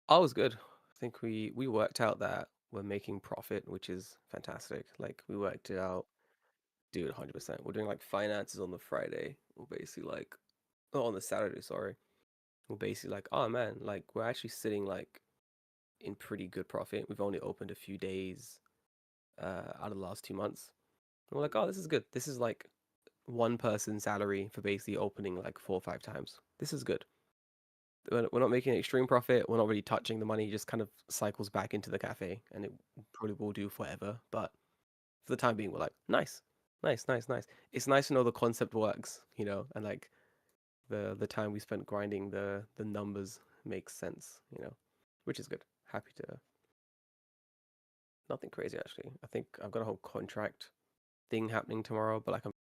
I was good. I think we worked out that we're making profit, which is fantastic. Like we worked it out, dude, 100%. We're doing like finances on the Friday. We're basically like, oh, on the Saturday, sorry. We're basically like, oh man, like we're actually sitting like in pretty good profit. We've only opened a few days out of the last 2 months. And we're like, oh, this is good. This is like one person's salary for basically opening like 4 or 5 times. This is good. We're not making an extreme profit. We're not really touching the money. It just kind of cycles back into the cafe, and it probably will do forever. But for the time being, we're like, nice, nice, nice, nice. It's nice to know the concept works, and like the time we spent grinding the numbers makes sense, which is good. Happy to. Nothing crazy actually. I think I've got a whole contract thing happening tomorrow, but like uh,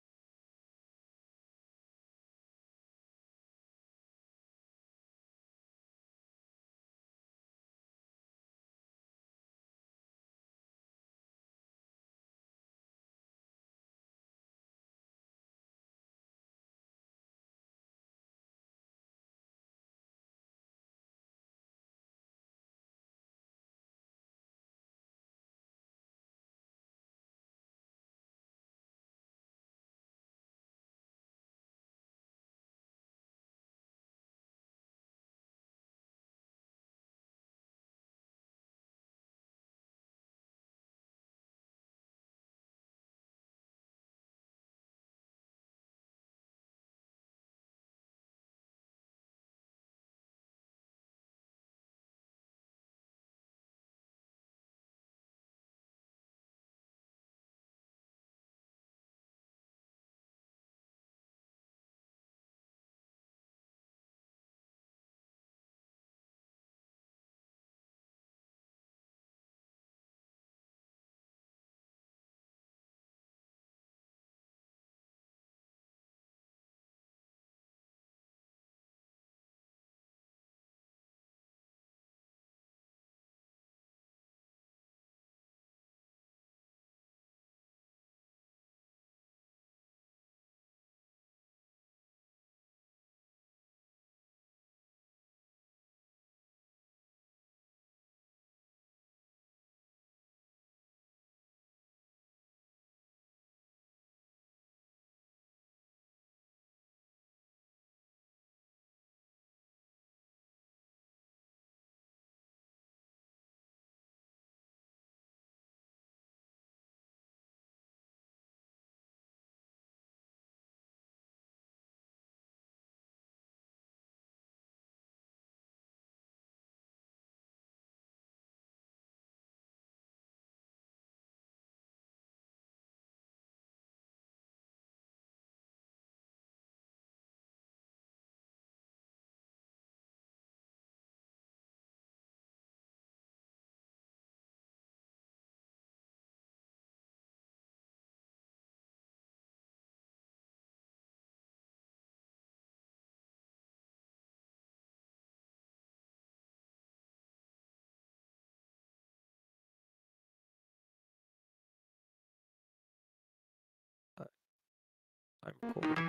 I'm recording.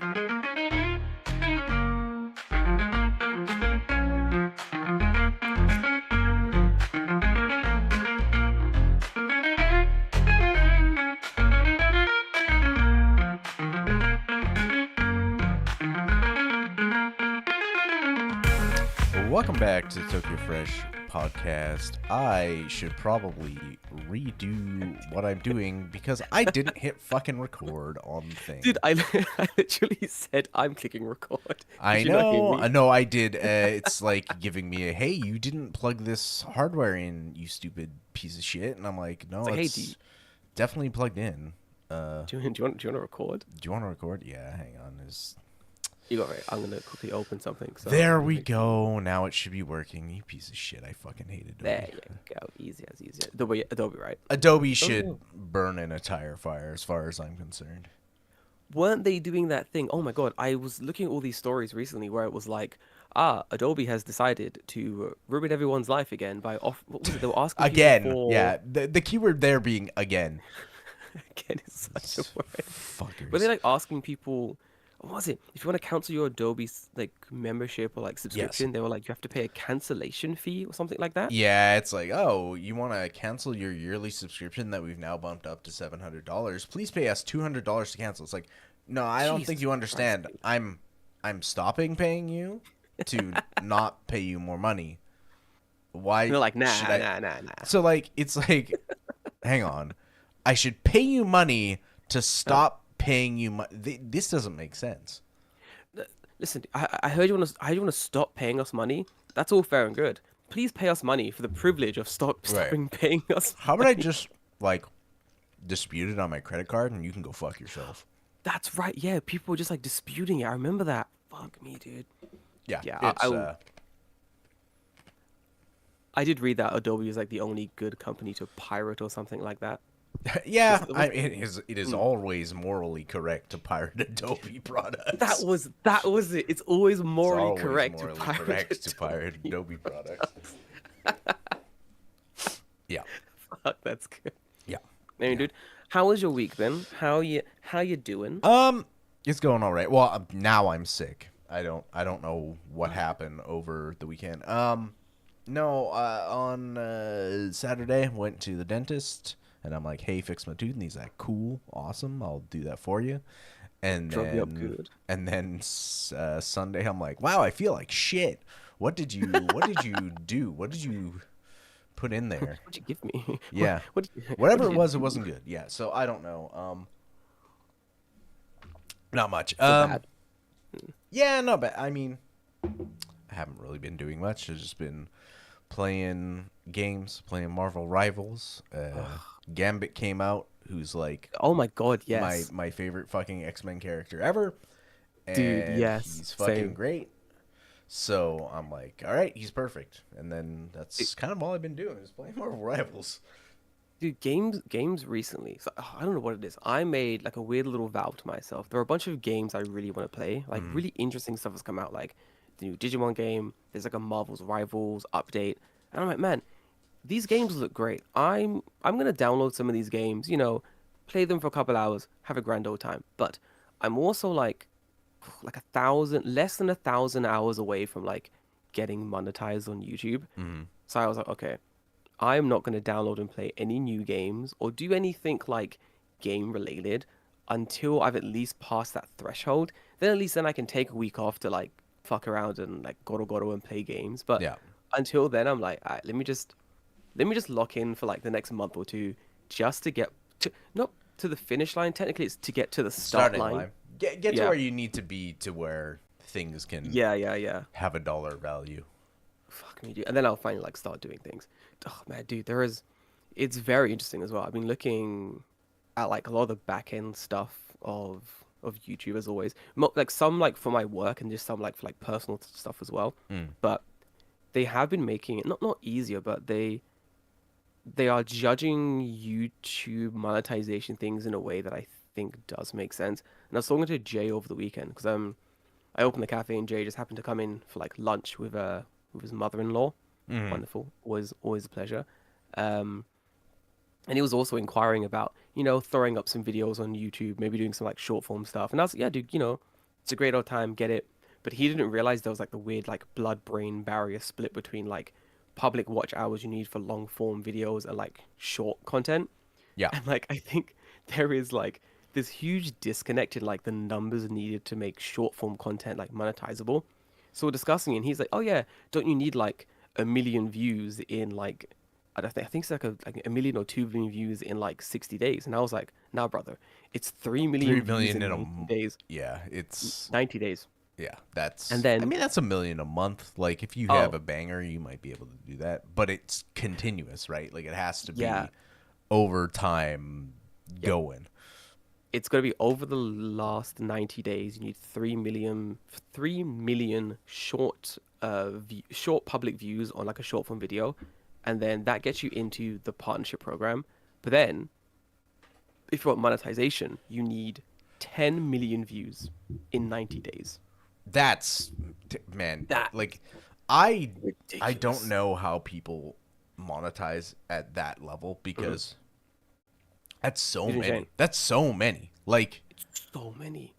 Welcome back to the Tokyo Fresh podcast. I should probably redo what I'm doing because I didn't hit fucking record on the Dude, thing. I literally said I'm clicking record. I Did you not hear know, me? no, I did. It's like giving me a hey, you didn't plug this hardware in, you stupid piece of shit. And I'm like, It's no, like, hey, it's definitely plugged in. do you want to record? Do you want to record? Yeah, hang on. You got it. I'm gonna quickly open something. So There let me we make sure. go. Now it should be working. You piece of shit. I fucking hate There Adobe. you go. Easy as easy. Adobe, right? Adobe should Oh, burn in a tire fire as far as I'm concerned. weren't they doing that thing? Oh my God, I was looking at all these stories recently where it was like, Adobe has decided to ruin everyone's life again by what was it? They were asking people Again, for yeah. The keyword there being again. again is such a It's word. Were they fuckers. like asking people? what was it? If you want to cancel your Adobe like membership or like Yes. subscription, they were like you have to pay a cancellation fee or something like that. Yeah, it's like, oh, you want to cancel your yearly subscription that we've now bumped up to $700? Please pay us $200 to cancel. It's like, no, I don't think Jesus you Christ, understand. dude. I'm stopping paying you to not pay you more money. Why They're like, should nah, I? nah, nah, nah. So like, it's like, hang on, I should pay you money to Uh, stop paying you money. This doesn't make sense. Listen, I heard you want to stop paying us money. That's all fair and good. Please pay us money for the privilege of Right. stopping paying us How about I money. just like dispute it on my credit card and you can go fuck yourself? That's right. Yeah, people were just like disputing it. I remember that. Fuck me, dude. Yeah, Yeah, it's I did read that Adobe was like the only good company to pirate or something like that. Was, yeah. was It is mm. always morally correct to pirate Adobe products. that was it. It's always It's morally always correct to morally pirate correct to pirate Adobe Adobe products. products. Yeah, Fuck, that's good. yeah, Anyway, yeah. dude, how was your week then? How you doing? It's going all right. Well, now I'm sick. I don't know what happened over the weekend. No, on Saturday went to the dentist and I'm like, "Hey, fix my tooth." And he's like, "Cool, awesome, I'll do that for you." And Drug you up then good. Sunday I'm like, "Wow, I feel like shit. What did you do? What did you put in there?" What'd you give me? Yeah. What Whatever did it you was, it do? wasn't good. Yeah, so I don't know. Not much. So bad. Yeah, not bad. I mean, I haven't really been doing much. I've just been playing games, playing Marvel Rivals. Gambit came out, who's like Oh my God, my yes. my favorite fucking X-Men character ever, Dude, and yes. he's fucking Same. great. So I'm like, all right, he's perfect. And then It- that's kind of all I've been doing is playing Marvel Rivals. Dude, games recently. So, I don't know what it is. I made like a weird little vow to myself. There are a bunch of games I really want to play. Like Mm. really interesting stuff has come out. Like the new Digimon game. There's like a Marvel's Rivals update. And I'm like, man, these games look great. I'm gonna download some of these games, play them for a couple hours, have a grand old time. But I'm also like less than 1,000 hours away from like getting monetized on YouTube. Mm. So I was like, okay, I'm not gonna download and play any new games or do anything like game related until I've at least passed that threshold. Then at least then I can take a week off to like fuck around and like goro and play games. But Yeah. until then, I'm like, all right, let me just lock in for like the next month or two just to get to not to the finish line. Technically, it's to get to the start Starting line. line. Get to Yeah, where you need to be to where things can yeah. have a dollar value. Fuck me, dude. And then I'll finally like start doing things. Oh man, dude, it's very interesting as well. I've been looking at like a lot of the back end stuff of YouTube as always. Like some like for my work and just some like for like personal stuff as well. Mm. But they have been making it not easier, but they are judging YouTube monetization things in a way that I think does make sense. And I was talking to Jay over the weekend because I opened the cafe and Jay just happened to come in for like lunch with his mother-in-law. Mm. Wonderful, always a pleasure. Um, and he was also inquiring about throwing up some videos on YouTube, maybe doing some like short form stuff. And I was like, yeah, dude, it's a great old time, get it. But he didn't realize there was like the weird like blood-brain barrier split between like public watch hours you need for long form videos and like short content. Yeah. And like I think there is like this huge disconnect in like the numbers needed to make short form content like monetizable. So we're discussing it and he's like, "Oh yeah, don't you need like a million views in like I think it's like a million or 2 million views in like 60 days?" And I was like, "Nah, brother. It's 3 3 million views million in in 90 days. yeah, it's 90 days." yeah, And I then mean that's a million a month. Like if you have oh, a banger, you might be able to do that, but it's continuous, right? Like it has to yeah. be over time Yep. going. It's going to be over the last 90 days. You need 3 million short public views on like a short form video, and then that gets you into the partnership program. But then, if you want monetization, you need 10 million views in 90 days. That's man, That like I don't ridiculous. know how people monetize at that level Mhm. because that's so It's many. insane. That's so many. Like It's so many.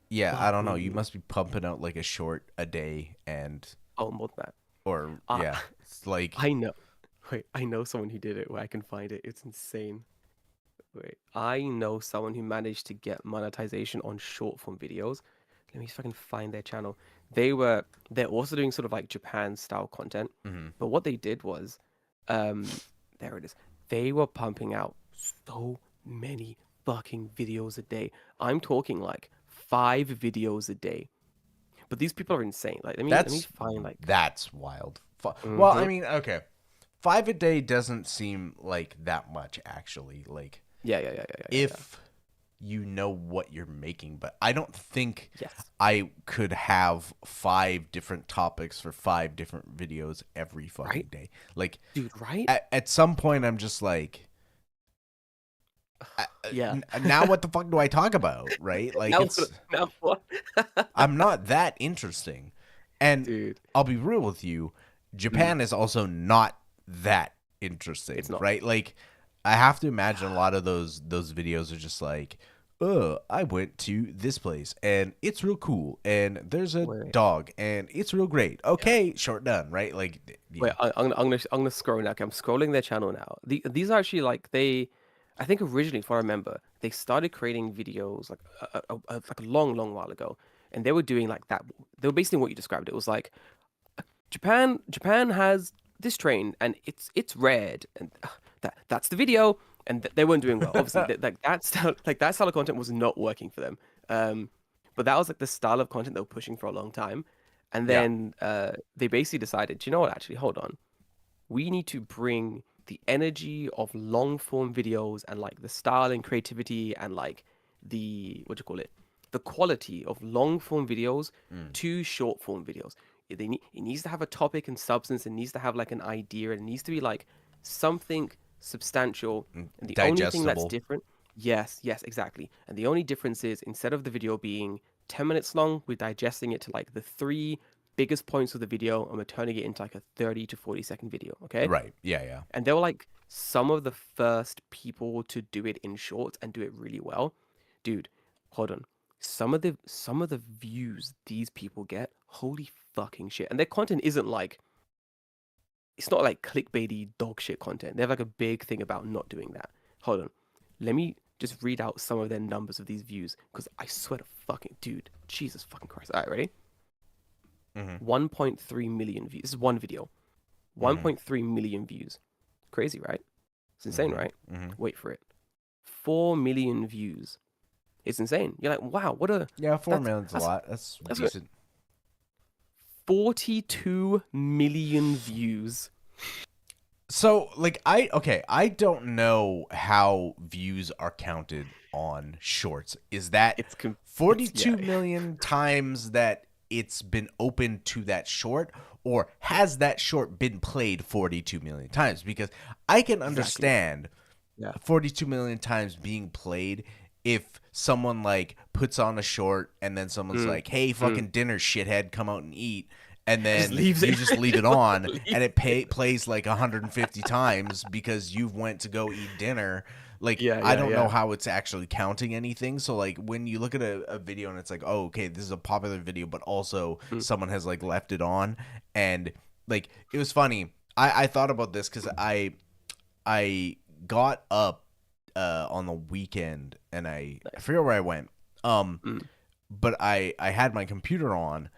Yeah, I don't know. You Fucking must be pumping out like a short a day and oh, more than that. or I yeah, it's like I know. Wait, I know someone who did it where I can find it. It's insane. Wait, I know someone who managed to get monetization on short form videos. Let me see if I can find their channel. They're also doing sort of like Japan style content, mhm. but what they did was, um, there it is. They were pumping out so many fucking videos a day. I'm talking like 5 videos a day. But these people are insane. Like, let me That's find like, that's wild. Well, I hmm mean, okay. 5 a day doesn't seem like that much actually. Like yeah, yeah, yeah, yeah, yeah, yeah. if you know what you're making, but I don't think Yes, I could have 5 different topics for 5 different videos every right, fucking day. Like dude, right? at some point I'm just like Yeah. now what the fuck do I talk about, right? Like Now, it's now what? I'm not that interesting. And Dude, I'll be real with you, mm, Japan is also not that it's interesting, not. right? Like I have to imagine a lot of those videos are just like, "Oh, I went to this place and it's real cool and there's a Wait, dog and it's real great." yeah. Okay, short done, right? Like Wait, yeah. I'm gonna scroll now. Okay, I'm scrolling their channel now. These are actually like I think originally, if I remember, they started creating videos like like a long, long while ago, and they were doing like that. They were basically what you described. It was like Japan has this train and it's red, and that's the video, and they weren't doing well. Obviously, like that style of content was not working for them. But that was like the style of content they were pushing for a long time, and Yeah. then they basically decided, you know what? Actually, hold on, we need to bring the energy of long form videos and like the style and creativity and like the what do you call it, the quality of long form videos Mm. to short form videos. It needs to have a topic and substance. It needs to have like an idea. It needs to be like something substantial. And the only thing that's Digestible. different, yes, yes, exactly. And the only difference is instead of the video being 10 minutes long, we're digesting it to like the three biggest points of the video and we're turning it into like a 30 to 40-second video. Okay. Right. Yeah, yeah. And they were like some of the first people to do it in shorts and do it really well. Dude, hold on. Some of the views these people get, holy fucking shit. And their content isn't like, it's not like clickbaity dog shit content. They have like a big thing about not doing that. Hold on. Let me just read out some of their numbers of these views because I swear to fucking dude, Jesus fucking Christ. All right, ready? Mhm. 1.3 million views. This is one video. Mhm. 1.3 million views. Crazy, right? It's insane, Mhm. right? Mhm. Wait for it. 4 million views. It's insane. You're like, wow, what a Yeah, 4 that's million's a that's lot. That's that's what decent. 42 million views. So, like, I don't know how views are counted on shorts. Is that It's yeah. 42 million times that it's been open to that short, or has that short been played 42 million times? Because I can Exactly. understand Yeah. 42 million times being played if someone like puts on a short and then someone's Mm, like, "Hey, mm. fucking dinner shithead, come out and eat." And It just then leaves you it. just leave it Just on leave and it it. plays like 150 times because you went to go eat dinner. Like Yeah, I yeah, don't know yeah. how it's actually counting anything. So like when you look at a video and it's like, "Oh, okay, this is a popular video, but also Mm, someone has like left it on." And like it was funny. I thought about this cuz I got up on the weekend and I nice. forget where I went. Mm. But I had my computer on,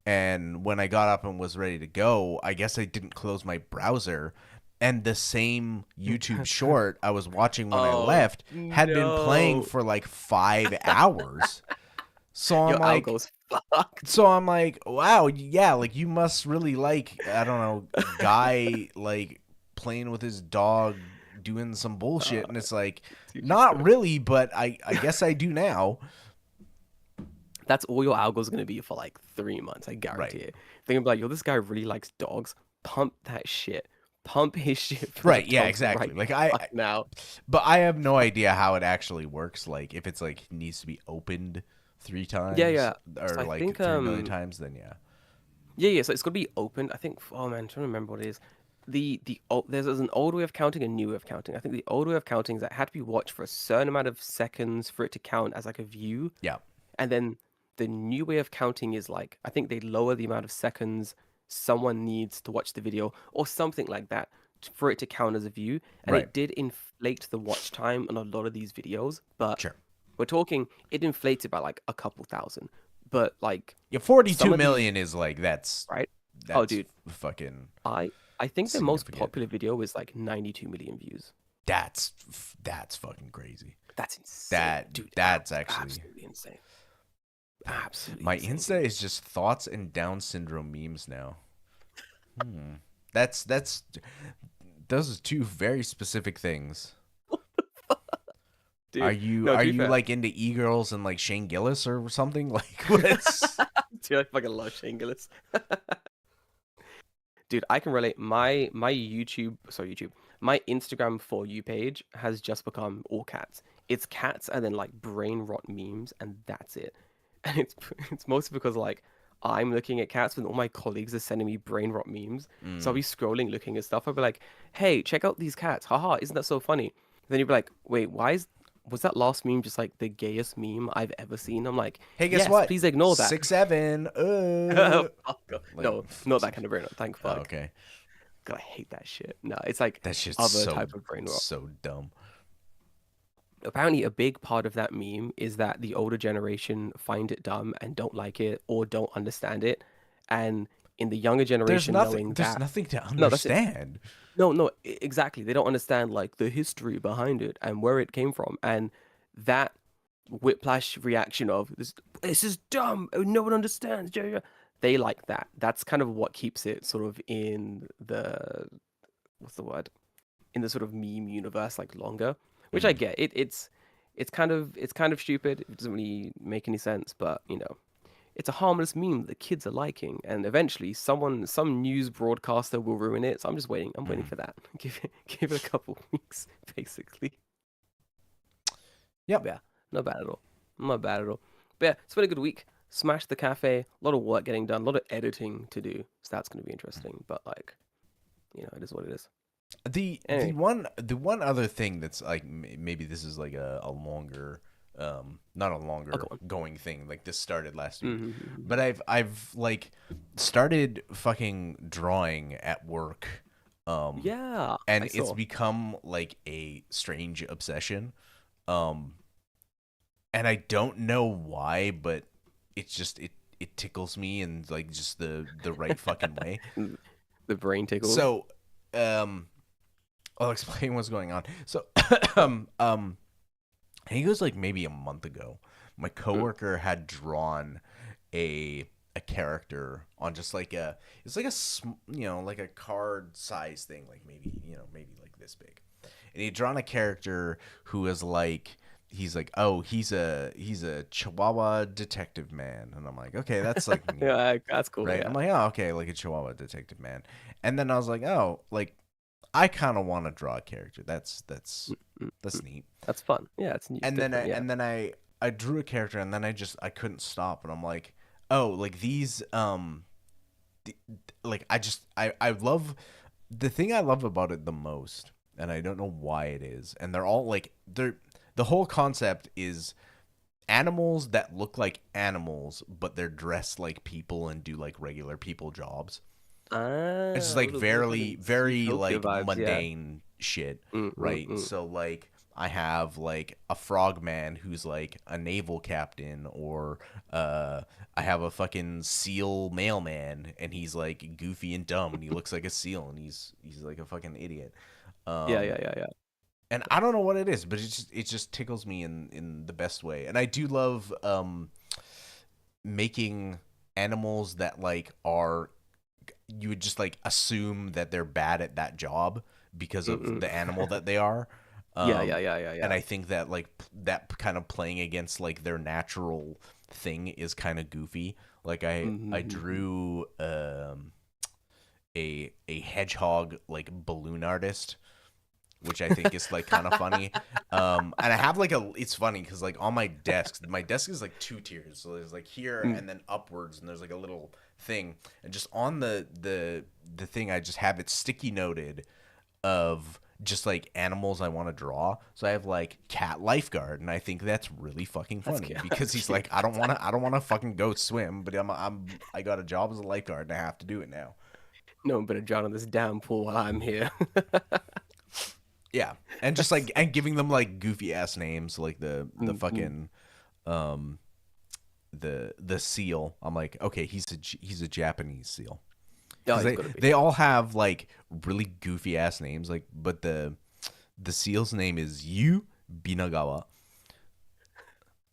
and when I got up and was ready to go, I guess I didn't close my browser, and the same YouTube short I was watching when I Oh left had been playing no. for like 5 hours. So I'm Your like, algo's fucked. so I'm like, wow, yeah, like you must really like, I don't know, guy like playing with his dog doing some bullshit, and Uh, it's like, dude, you're not so really, but I guess I do now. that's all your algo's gonna be for like 3 months. I guarantee Right. it. They're gonna be like, yo, this guy really likes dogs. Pump that shit. Pump his shit for the Right, yeah, dogs exactly. right Like fuck now. but I have no idea how it actually works. Like if it's like needs to be opened 3 times Yeah. So or I like think 3 million times, then yeah. yeah. So it's gonna be opened. I think. Oh man, I'm trying to remember what it is. There's an old way of counting, a new way of counting. I think the old way of counting is that it had to be watched for a certain amount of seconds for it to count as like a view, Yeah. and then the new way of counting is like, I think they lower the amount of seconds someone needs to watch the video or something like that for it to count as a view. And Right. it did inflate the watch time on a lot of these videos, but Sure. we're talking it inflated by like a couple thousand. But like Yeah, some 42 of these, million is like right? Oh, that's dude, fucking I I think their most significant. popular video is like 92 million views. That's fucking crazy. That's insane, dude. That's actually Absolutely insane. Absolutely my insane, Insta dude. is just thoughts and Down syndrome memes now. Hmm. That's those are two very specific things. Dude, no, Are to be you fair, like into e-girls and like Shane Gillis or something? Like what's dude, I fucking love Shane Gillis. Dude, I can relate. My YouTube, my Instagram For You page has just become all cats. It's cats and then like brain rot memes, and that's it. And it's mostly because like I'm looking at cats, and all my colleagues are sending me brain rot memes. So I'll mm. be scrolling, looking at stuff. I'll be like, "Hey, check out these cats! Haha, isn't that so funny?" Then you'll be like, "Wait, was that last meme just like the gayest meme I've ever seen?" I'm like, Hey, guess "Yes, what? please ignore that." 6'7". Fuck off. Like No, not that kind of brain rot. Thank oh, fuck. okay. God, I hate that shit. No, it's like That's just other type of brain rot. so dumb. Apparently, a big part of that meme is that the older generation find it dumb and don't like it or don't understand it. And in the younger generation, knowing There's that, nothing to no, that's it. understand. No, no, exactly. They don't understand like the history behind it and where it came from. And that whiplash reaction of this is dumb. No one understands. Yeah, yeah. They like that. That's kind of what keeps it sort of in the what's the word? In the sort of meme universe like longer, which I Mm. get. It's kind of stupid. It doesn't really make any sense, but it's a harmless meme that the kids are liking, and eventually some news broadcaster will ruin it. So I'm just waiting. I'm waiting Mm. for that. Give it a couple weeks, basically. Yep. Yeah, not bad at all. Not bad at all. But yeah, it's been a good week. Smashed the cafe. A lot of work getting done. A lot of editing to do. So that's going to be interesting. But like, it is what it is. The Anyway, one other thing that's like maybe this is like a longer not a I'll go longer on. going thing, like this started last week, Mm-hmm. but I've like started fucking drawing at work, Yeah, I and it's saw. become like a strange obsession, um and I don't know why, but it's just it tickles me in like just the right fucking way. The brain tickles. So um I'll explain what's going on. So, I think it was like maybe a month ago. My Mm. coworker had drawn a character on just like it's like like a card size thing, like maybe like this big. And he had drawn a character who is like he's a Chihuahua detective man, and I'm like, okay, that's like neat, Yeah, that's cool. right? I'm Yeah. like, oh, okay, like a Chihuahua detective man. And then I was like, oh, like I kind of want to draw a character. Mm, That's mm. neat. That's fun. Yeah, it's And then different. Yeah. I drew a character, and then I couldn't stop, and I'm like, oh, like these like I love the thing I love about it the most, and I don't know why it is. And they're all like the whole concept is animals that look like animals, but they're dressed like people and do like regular people jobs. It's just Ah, like little very fucking very Zootopia like vibes. Yeah. mundane shit, Mm, mm, right? mm. So like I have like a frogman who's like a naval captain, or I have a fucking seal mailman, and he's like goofy and dumb, and he looks like a seal, and he's like a fucking idiot. Yeah, um yeah, yeah, yeah. and I don't know what it is, but it just tickles me in the best way. And I do love making animals that like are, you would just like assume that they're bad at that job because Mm, of mm. the animal that they are. Yeah, yeah, Um, yeah, yeah, and yeah. I think that like that kind of playing against like their natural thing is kind of goofy. Like I Mm-hmm. drew a hedgehog like balloon artist, which I think is like kind of funny. And I have like it's funny because like on my desk is like two tiers. So there's like here Mm. and then upwards, and there's like a little thing, and just on the thing, I just have it sticky noted of just like animals I want to draw. So I have like cat lifeguard, and I think that's really fucking That's funny cute. because That's he's cute. like, I don't want to fucking go swim, but I got a job as a lifeguard and I have to do it now. No one better drown in this damn pool while I'm here. Yeah, and just That's like and giving them like goofy ass names, like the mm-hmm. fucking um the seal. I'm like, okay, he's a Japanese seal Oh, because he's got to be. they all have like really goofy ass names, like but the seal's name is Yu Binagawa.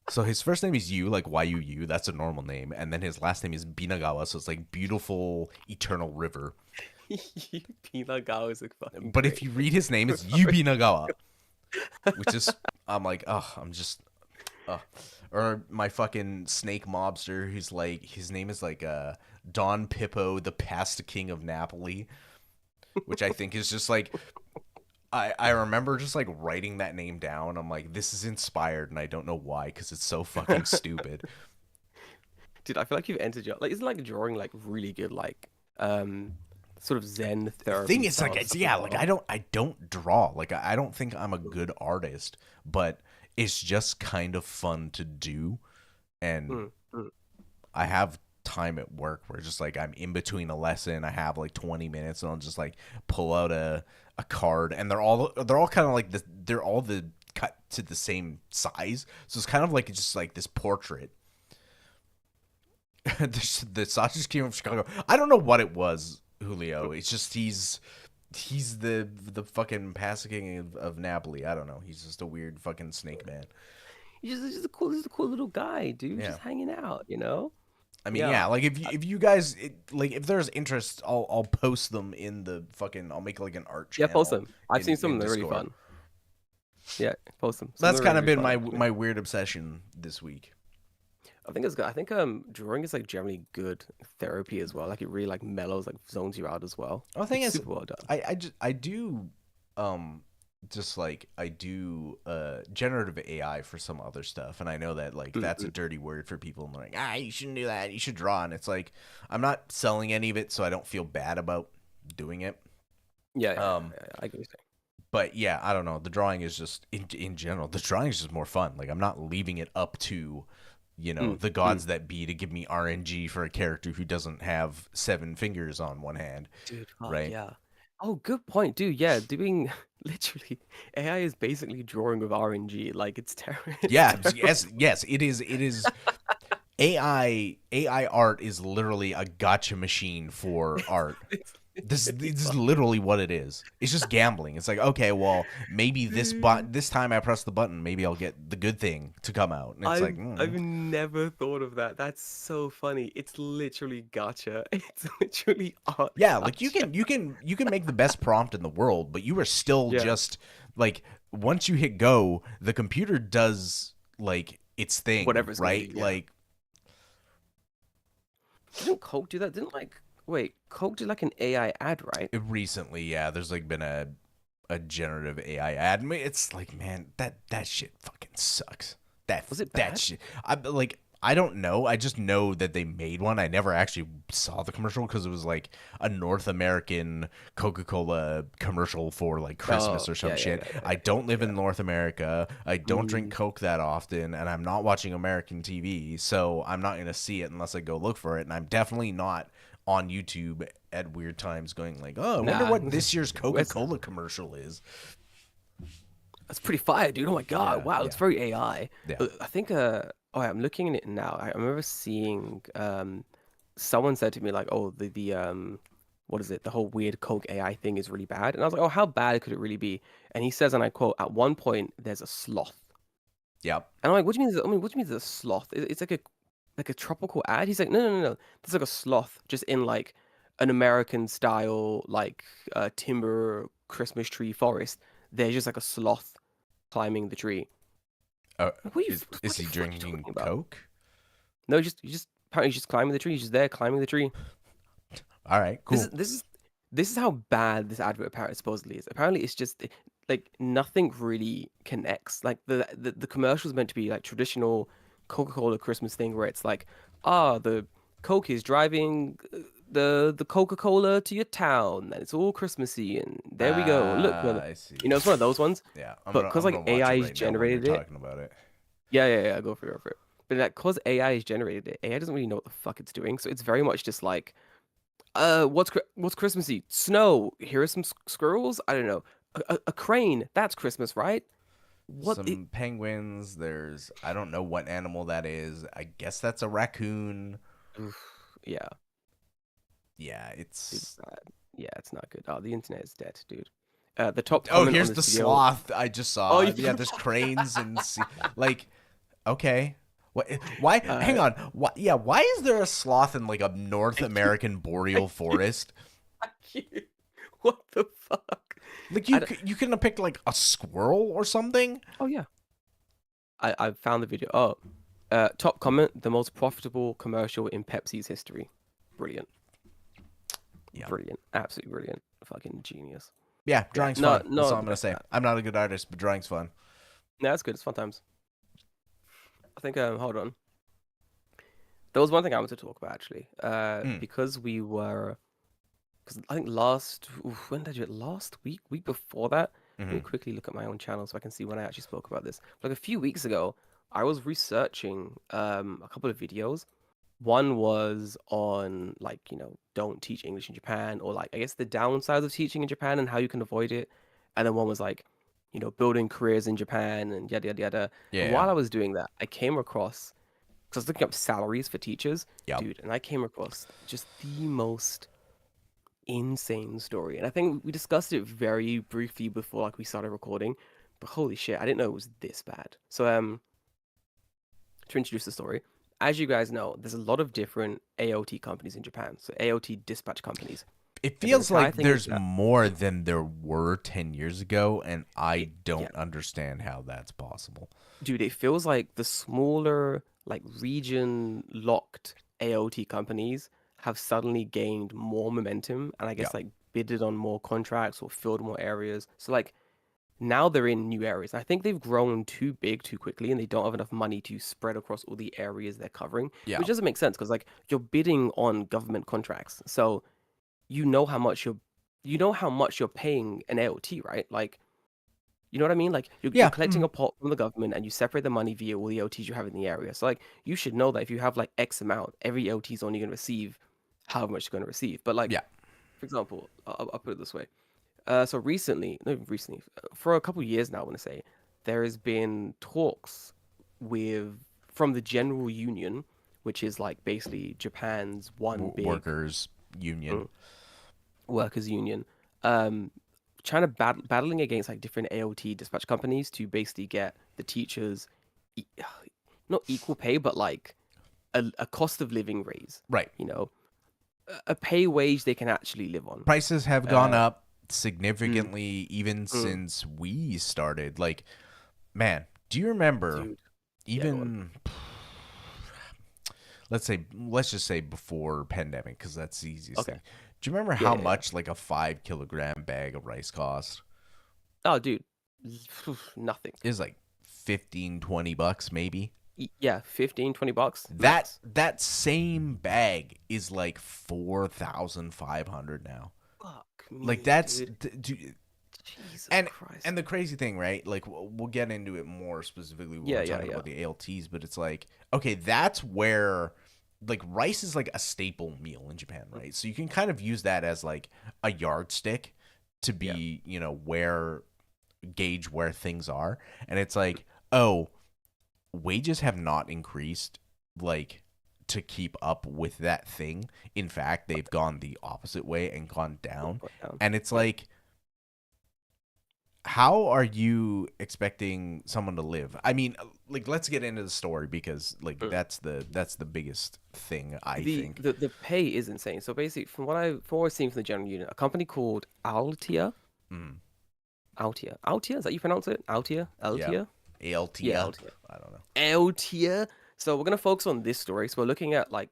So his first name is Yu, like Yu. That's a normal name, and then his last name is Binagawa, so it's like beautiful eternal river. Peanut Gal is like fucking But if great. you read his name, it's Yu Binagawa, which is I'm like, oh, I'm just or my fucking snake mobster who's like his name is like Don Pippo, the pasta king of Napoli, which I think is just like I remember just like writing that name down. I'm like, this is inspired, and I don't know why because it's so fucking stupid. Dude, I feel like you've entered your like isn't like drawing like really good like um sort of Zen The thing therapy is, like, style it's stuff as yeah, like well. I don't draw. Like I don't think I'm a good artist, but it's just kind of fun to do, and Mm, mm. I have time at work where just like I'm in between a lesson, I have like 20 minutes and I'll just like pull out a card and they're all kind of like they're all the cut to the same size. So it's kind of like just like this portrait. The Sausage King of Chicago. I don't know what it was, Julio. It's just he's the fucking pasta king of Napoli. I don't know. He's just a weird fucking snake man. He's just a cool little guy, dude, Yeah. just hanging out, you know? I mean, Yeah. yeah, like Uh, if you guys like if there's interest, I'll post them in the fucking I'll make like an art yeah, post channel them. I've seen some in of them, they're really Discord. fun. Yeah, post them. Some of That's them are kind really, of really been fun actually. my weird obsession this week. I think it's good. I think drawing is like generally good therapy as well. Like it really like mellows, like zones you out as well. Well, the thing It's is, super well done. I do um just like I do generative AI for some other stuff, and I know that like that's a Mm-mm. dirty word for people and they're like, you shouldn't do that. You should draw, and it's like I'm not selling any of it, so I don't feel bad about doing it. Yeah, yeah, Um, yeah, yeah, I get what you're but yeah, I don't know. The drawing is just in general, the drawing is just more fun. Like I'm not leaving it up to, saying. the Mm, mm. gods that be to give me RNG for a character who doesn't have 7 fingers on one hand, Dude, fuck right? yeah. Oh, good point, dude. Yeah, doing literally AI is basically drawing with RNG. Like it's terrible. It's Yeah, terrible. yes, it is AI art is literally a gotcha machine for art. This is It's literally what it is. It's just gambling. It's like, okay, well, maybe dude. this time I press the button, maybe I'll get the good thing to come out. And it's like, I've never thought of that. That's so funny. It's literally gotcha. It's literally art yeah, like gotcha. you can make the best prompt in the world, but you are still Yeah. just like once you hit go, the computer does like its thing, Whatever it's gonna do, right? yeah. Like Didn't Coke do that? Didn't like wait, Coke did like an AI ad, right? recently, yeah, there's like been a generative AI ad. It's like, man, that shit fucking sucks. Was it That bad? shit. I like. I don't know. I just know that they made one. I never actually saw the commercial because it was like a North American Coca-Cola commercial for like Oh, Christmas or some yeah, yeah, shit. yeah, yeah, I don't live yeah. in North America. I Yeah. don't drink Coke that often, and I'm not watching American TV, so I'm not gonna see it unless I go look for it. And I'm definitely not on YouTube at weird times going like, oh, I wonder Nah, what this year's it's Coca-Cola commercial is. that's pretty fire, dude. Oh my God. Yeah, Wow, it's yeah, very AI. yeah. I think oh yeah, I'm looking at it now. I remember seeing someone said to me like, "Oh, the what is it? The whole weird Coke AI thing is really bad." And I was like, "Oh, how bad could it really be?" And he says, and I quote, "At one point there's a sloth." Yep. And I'm like, "What do you mean? I mean, what do you mean there's a sloth? It's like a tropical ad." He's like, "No, no, no, no. There's like a sloth just in like an American style like timber Christmas tree forest. There's just like a sloth climbing the tree." Uh, Like, what are you is what the he fuck are you drinking talking about? Coke? No, just apparently he's just climbing the tree. He's just there climbing the tree. All right, This cool. is this is this is how bad this advert apparently supposedly is. Apparently, it's just like nothing really connects. Like the commercial is meant to be like traditional Coca-Cola Christmas thing where it's like, the Coke is driving the Coca-Cola to your town, and it's all Christmassy, and there we go. Look, I see. it's one of those ones. Yeah, But because I'm like gonna watch it AI's right now while you're generated it, talking about it. yeah, go for it, go for it. But like, cause AI has generated it, AI doesn't really know what the fuck it's doing, so it's very much just like, what's Christmassy? Snow. Here are some squirrels. I don't know. A crane. That's Christmas, right? What? Some penguins. There's I don't know what animal that is. I guess that's a raccoon. Oof, yeah, Yeah, dude, it's. yeah, it's not good. Oh, the internet is dead, dude. The top Oh, comment on here's this the video. sloth I just Oh, saw. you, Yeah, there's cranes and like. Okay. What? Why? uh, Hang on. Why? Yeah. Why is there a sloth in like a North American boreal forest? what the fuck? Like I don't, you couldn't have picked like a squirrel or something. oh yeah, I found the video. Oh, top comment: the most profitable commercial in Pepsi's history. Brilliant, Yeah. brilliant, absolutely brilliant. Fucking genius. Yeah. Yeah, Drawing's fun. That's no, all I'm gonna say. I'm not a good artist, but drawing's fun. no, that's good. It's fun times. I think. Hold on. There was one thing I wanted to talk about actually. Mm. Because we were, because I think when did you? Last week, week before that. Let me Hmm. quickly look at my own channel so I can see when I actually spoke about this. Like a few weeks ago, I was researching a couple of videos. One was on like, don't teach English in Japan, or like I guess the downsides of teaching in Japan and how you can avoid it. And then one was like, building careers in Japan and yada yada yada. And Yeah. while I was doing that, I came across, because I was looking up salaries for teachers, Yep. dude, and I came across just the most insane story. And I think we discussed it very briefly before like we started recording, but holy shit, I didn't know it was this bad. So to introduce the story, as you guys know, there's a lot of different AOT companies in Japan. So AOT dispatch companies. It And the feels entire like thing is there's that more than there were 10 years ago, and it, I yeah, don't understand how that's possible. dude, it feels like the smaller, like region locked AOT companies have suddenly gained more momentum and I Yeah. guess like bidded on more contracts or filled more areas. So like now they're in new areas. I think they've grown too big too quickly and they don't have enough money to spread across all the areas they're covering, Yeah. which doesn't make sense because like you're bidding on government contracts. So you know how much you're paying an AOT, right? Like, you know what I mean? Like you're Yeah. collecting a pot from the government and you separate the money via all the OTs you have in the area. So like you should know that if you have like X amount, every OT is only going to receive however much you're going to receive. But like, Yeah. for example, I'll put it this way. So recently, no, recently, for a couple years now, I want to say, there has been talks with from the General Union, which is like basically Japan's one big Workers union. mm, workers union, um, trying to battling against like different AOT dispatch companies to basically get the teachers e- not equal pay, but like a cost of living raise. Right. You know, a pay wage they can actually live on. Prices have gone Uh, up mm, significantly even mm, since we started. Like, man, do you remember dude, yeah, go on. even let's just say before pandemic because that's the easiest Okay. thing. Do you remember Yeah, how yeah, yeah. much like a 5 kilogram bag of rice cost? Oh, dude, nothing. It was like 15-20 bucks maybe. Yeah, 15, $20 That max. that same bag is like 4,500 now. Fuck Like me, that's dude. dude, Jesus and Christ. and the crazy thing, right? Like we'll get into it more specifically when Yeah, we're yeah, talking yeah. about the ALTs, but it's like okay, that's where like rice is like a staple meal in Japan, Mm, right? So you can kind of use that as like a yardstick to yeah. be, where gauge where things are. And it's like, oh, wages have not increased like to keep up with that thing. In fact, they've gone the opposite way and gone down. Put down. And it's Yeah. like how are you expecting someone to live? I mean, like let's get into the story because like Mm. that's the biggest thing I The, think. the the pay is insane. So basically, from what I've seen from the general unit, a company called Altia, Mm, Altia, is that you pronounce it? Altia, yeah. Altia, yeah, ALTIA. Altia, I don't know. Altia. So we're gonna focus on this story. So we're looking at like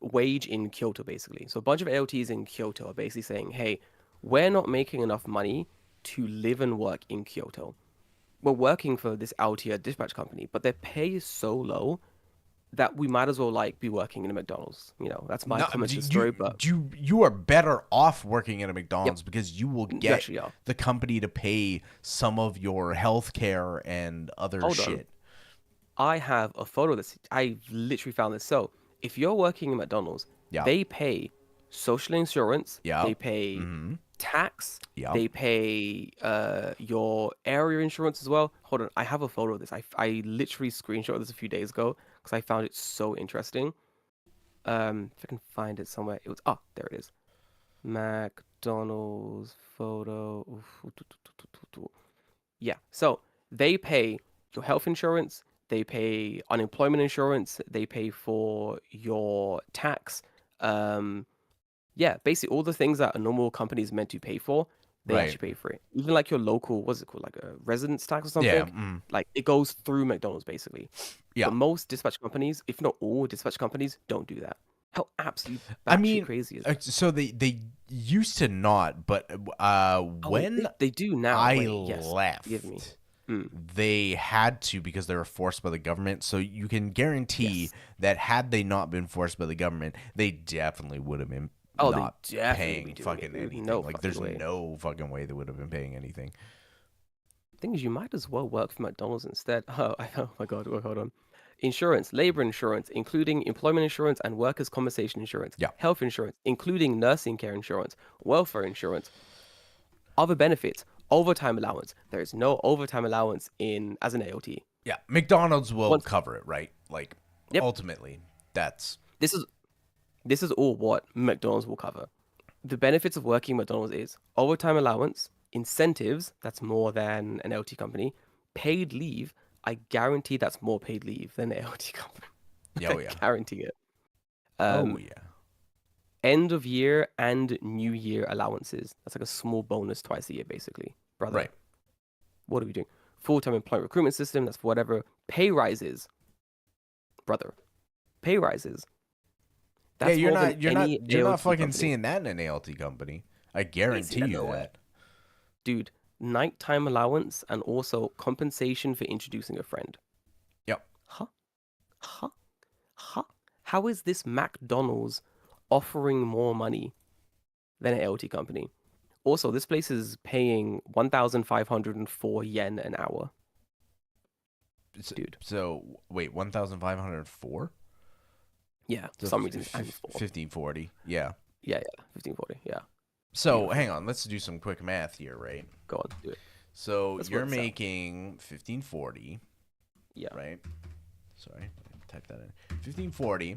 wage in Kyoto basically. So a bunch of AOTs in Kyoto are basically saying, hey, we're not making enough money to live and work in Kyoto. We're working for this Altia dispatch company, but their pay is so low that we might as well like be working in a McDonald's. You know, that's my No, comment to the you story. But you are better off working at a yep, McDonald's because you will you get actually are. the company to pay some of your health care and other Hold on. shit. I have a photo of this. I literally found this. So, if you're working in McDonald's, Yeah. they pay social insurance, Yeah. they pay Mm-hmm. tax, Yeah. they pay your area insurance as well. Hold on, I have a photo of this. I literally screenshot this a few days ago because I found it so interesting. If I can find it somewhere, it was there it is. McDonald's photo. Yeah. So they pay your health insurance, they pay unemployment insurance, they pay for your tax. Um, yeah, basically all the things that a normal company is meant to pay for, they Right. actually pay for it. Even like your local, what's it called, like a residence tax or Yeah. something, like it goes through McDonald's basically. Yeah. But most dispatch companies, if not all dispatch companies, don't do that. How absolutely I batshit mean, crazy is that? so they used to not, but Oh, when they do now. I Wait, yes, forgive me. left, Mm, they had to because they were forced by the government. So you can guarantee yes. that had they not been forced by the government, they definitely would have been Oh, they not definitely be paying doing it, fucking dude. anything. No Like fucking there's way. no fucking way they would have been paying anything. Thing is, you might as well work for McDonald's instead. Oh my God. Wait, hold on. Insurance, labor insurance, including employment insurance and workers' compensation insurance, Yeah. health insurance, including nursing care insurance, welfare insurance, other benefits, overtime allowance. There is no overtime allowance in as an AOT. Yeah, McDonald's will Once, cover it, right? Like yep, ultimately, that's this is this is all what McDonald's will cover. The benefits of working McDonald's is overtime allowance, incentives, that's more than an LT company, paid leave. I guarantee that's more paid leave than an LT company. yeah, I oh yeah, guarantee it. oh Um, yeah, End of year and New Year allowances. That's like a small bonus twice a year, basically. Brother, right. what are we doing? Full-time employment recruitment system. That's for whatever. Pay rises, brother. Pay rises. Yeah, That's more than any you're not AOT fucking company. seeing that in an ALT company. I You ain't seen guarantee that you nowhere. that. Dude, nighttime allowance and also compensation for introducing a friend. Yep. Huh? Huh? Huh? How is this McDonald's offering more money than an LT company? Also, this place is paying 1,504 yen an hour, So, dude. so wait, 1,504. Yeah, for So some reason, and four. 1540. Yeah. Yeah, 1540. Yeah, So beautiful. hang on, let's do some quick math here, right? Go on, do it. So Let's you're work this out. making 1540, Yeah. right? Sorry, let me type that in. 1540.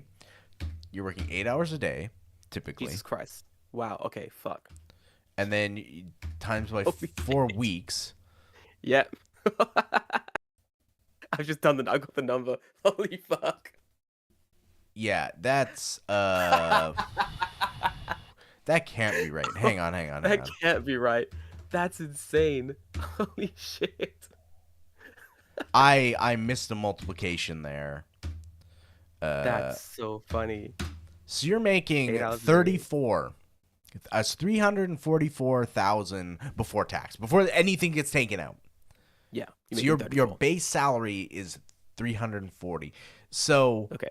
You're working 8 hours a day, typically, Jesus Christ. Wow. Okay. Fuck. and then times by Holy 4 weeks. Yeah. I've just done the. I got the number. Holy fuck. Yeah, that's that can't be right. Hang on, hang on, hang That on. can't be right. That's insane. Holy shit. I missed a multiplication there. That's so funny. So you're making 8 hours a day. 34. That's 344,000 before tax, before anything gets taken out. Yeah. So You're your base salary is 340. So okay.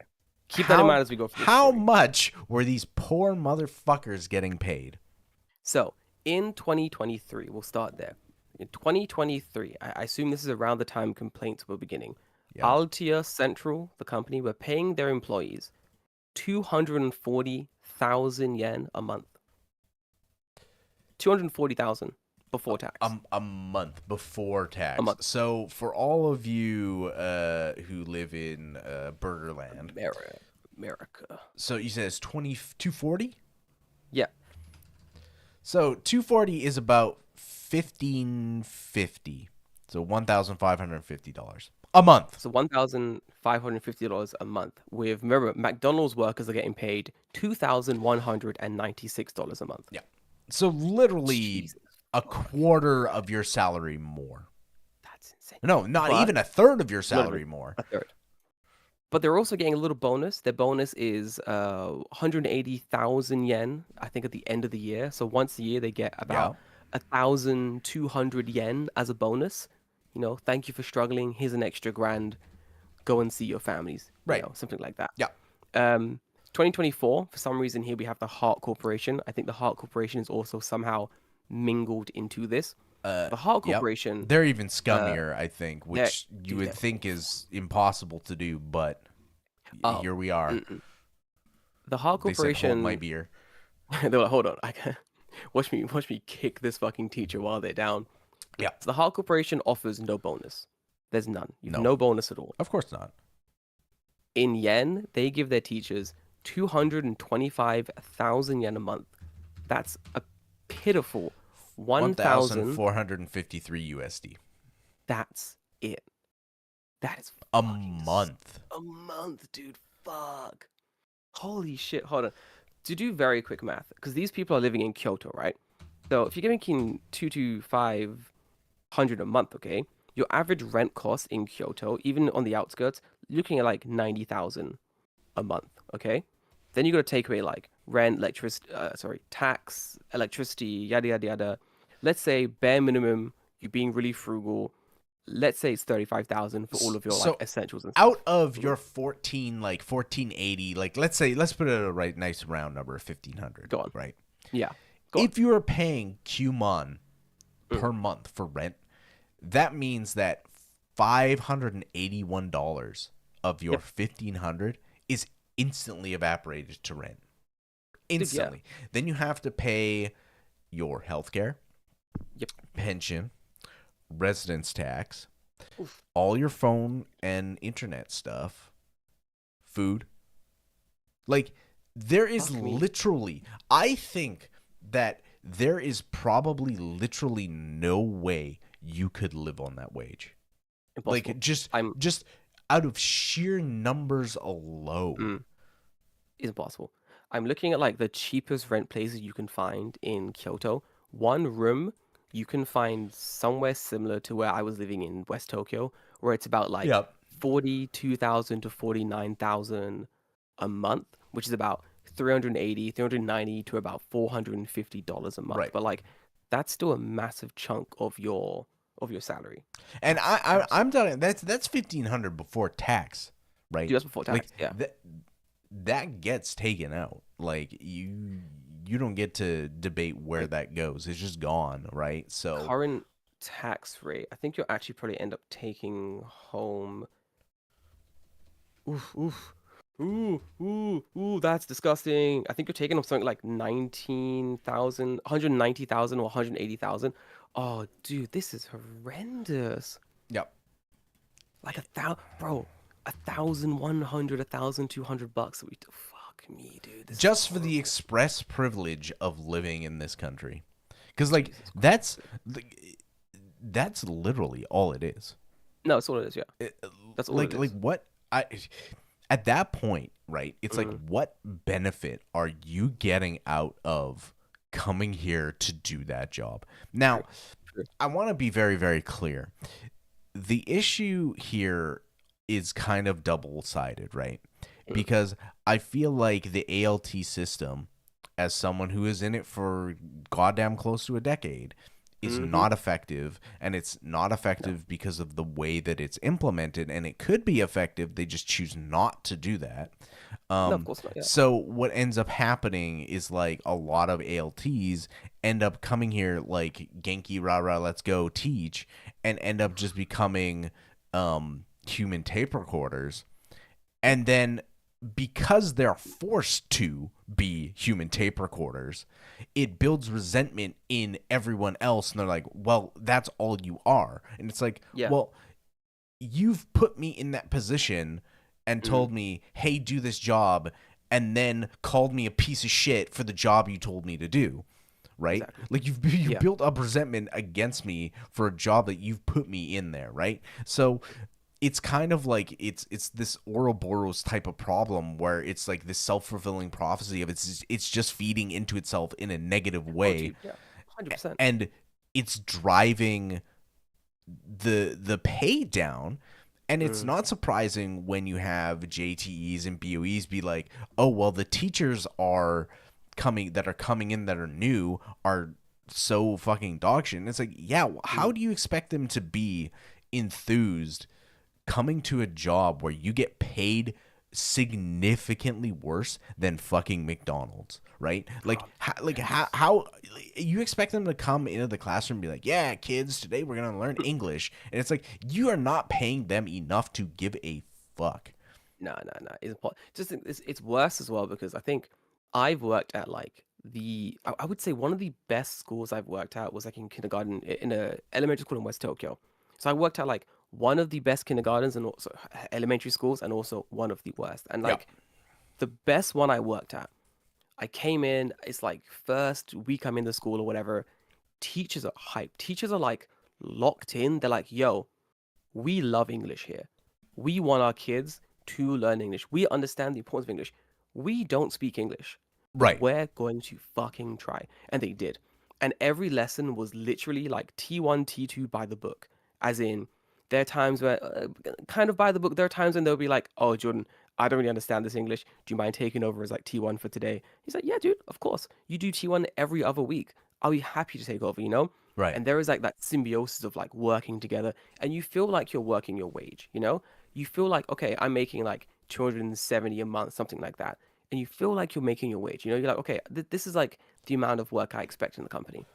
Keep that in mind as we go through this how story. much were these poor motherfuckers getting paid? So in 2023, we'll start there. In 2023, I assume this is around the time complaints were beginning. Yeah. Altia Central, the company, were paying their employees 240,000 yen a month. 240,000 before tax. A month before tax. A month. So for all of you who live in Burgerland, America. so you said it's 240? Yeah. So 240 is about 1,550. So $1,550 a month. So $1,550 a month. With remember, McDonald's workers are getting paid $2,196 a month. Yeah. So literally Jesus a fuck. quarter of your salary more. That's insane. No, not But- even a third of your salary Literally. more. A third. But they're also getting a little bonus. Their bonus is 180,000 yen, I think, at the end of the year. So once a year, they get about 1,200 yen as a bonus. You know, thank you for struggling. Here's an extra grand. go and see your families, Right. something like that. Yeah. 2024, for some reason here we have the Heart Corporation. I think the Heart Corporation is also somehow mingled into this. The Heart Yep. Corporation, They're even uh, scummier, I think, they're, which you dude, would they're, think is impossible to do, but oh, here we are. mm-mm. The Heart They said, "Hold my Corporation, beer." they're like, hold on, I can watch me kick this fucking teacher while they're down. Yeah. So the Heart Corporation offers no bonus. There's none. You've No, no bonus at all. of course not. In yen, they give their teachers 225,000 yen a month. That's a pitiful 1,000. 1,453 USD That's it. That is a fucking month. a month, dude. Fuck. Holy shit. Hold on. To do very quick math, because these people are living in Kyoto, right? So if you're making 2,500 a month, okay, your average rent cost in Kyoto, even on the outskirts, looking at like 90,000 a month, okay? Then you got to take away like rent, tax, electricity, yada yada yada. Let's say bare minimum, you're being really frugal. Let's say it's 35,000 for all of your like So essentials and out stuff. of Mhm. your 1480, like let's put it a right nice round number of 1,500, Go on. right? Yeah. Go on. If you are paying QMON Mm. per month for rent, that means that $581 of your Yep. 1,500 is instantly evaporated to rent. Dude, yeah. Instantly. Then you have to pay your healthcare, Yep. pension, residence tax, Oof. all your phone and internet stuff, food. Like, there is Fuck me. literally, I think that there is probably literally no way you could live on that wage. Impossible. Like, just I'm out of sheer numbers alone. It's impossible. I'm looking at like the cheapest rent places you can find in Kyoto. One room you can find somewhere similar to where I was living in West Tokyo, where it's about like Yep. 42,000 to 49,000 a month, which is about 390 to about $450 a month. Right. But like that's still a massive chunk of your salary. And That's I'm absolute. telling you, that's 1,500 before tax, right? Dude, that's before Like tax. Yeah. that gets taken out. Like you don't get to debate where that goes. It's just gone, right? So Current tax rate, I think you'll actually probably end up taking home. Oof, oof. Ooh, that's disgusting. I think you're taking home something like 19,000, 190,000 or 180,000. Oh, dude, this is horrendous. yep. Like bro, 1,100, 1,200 bucks. Fuck me, dude. This is Just for the horrible. express privilege of living in this country. Cuz like Jesus that's Christ. that's literally all it is. No, that's all it is, yeah. It- That's all it like is. what I at that point, right? It's like Mm, what benefit are you getting out of coming here to do that job? Now, true, true. I want to be very very clear. The issue here is kind of double-sided, right? Mm, Because I feel like the ALT system, as someone who is in it for goddamn close to a decade, is mm-hmm. not effective. And it's not No, effective because of the way that it's implemented. And it could be effective, they just choose not to do that. no, of Um, course not, yeah. so what ends up happening is like a lot of ALTs end up coming here like Genki Rara, let's go teach, and end up just becoming human tape recorders. And then because they're forced to be human tape recorders, it builds resentment in everyone else. And they're like, well, that's all you are. And it's like, Yeah. well, you've put me in that position and Mm, told me, hey, do this job, and then called me a piece of shit for the job you told me to do. Right? exactly. Like you've Yeah. built up resentment against me for a job that you've put me in there, right? So it's kind of like it's this Ouroboros type of problem where it's like this self-fulfilling prophecy of it's just feeding into itself in a negative Oh, way, dude, yeah. 100%. and it's driving the pay down. And it's Mm, not surprising when you have JTEs and BOEs be like, oh well, the teachers are coming in that are new are so fucking dog shit. And it's like, yeah, how mm, do you expect them to be enthused coming to a job where you get paid significantly worse than fucking McDonald's, right? Like, Oh, yes. how you expect them to come into the classroom and be like, yeah, kids, today we're gonna learn English, and it's like you are not paying them enough to give a fuck. No, no, no. Just it's worse as well because I think I've worked at like I would say one of the best schools I've worked at was like in kindergarten in a elementary school in West Tokyo. So I worked at like one of the best kindergartens and also elementary schools and also one of the worst. And Yeah. like the best one I worked at, I came in, it's like first week I'm in the school or whatever. Teachers are hyped. Teachers are like locked in. They're like, yo, we love English here. We want our kids to learn English. We understand the importance of English. We don't speak English, but Right. we're going to fucking try. And they did. And every lesson was literally like T1, T2 by the book. As in, there are times where, kind of by the book, there are times when they'll be like, oh, Jordan, I don't really understand this English. Do you mind taking over as like T1 for today? He's like, yeah, dude, of course. You do T1 every other week. I'll be happy to take over, you know? Right. And there is like that symbiosis of like working together and you feel like you're working your wage, you know? You feel like, okay, I'm making like 270 a month, something like that. And you feel like you're making your wage, you know? You're like, okay, this is like the amount of work I expect in the company.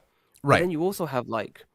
But Right. then you also have like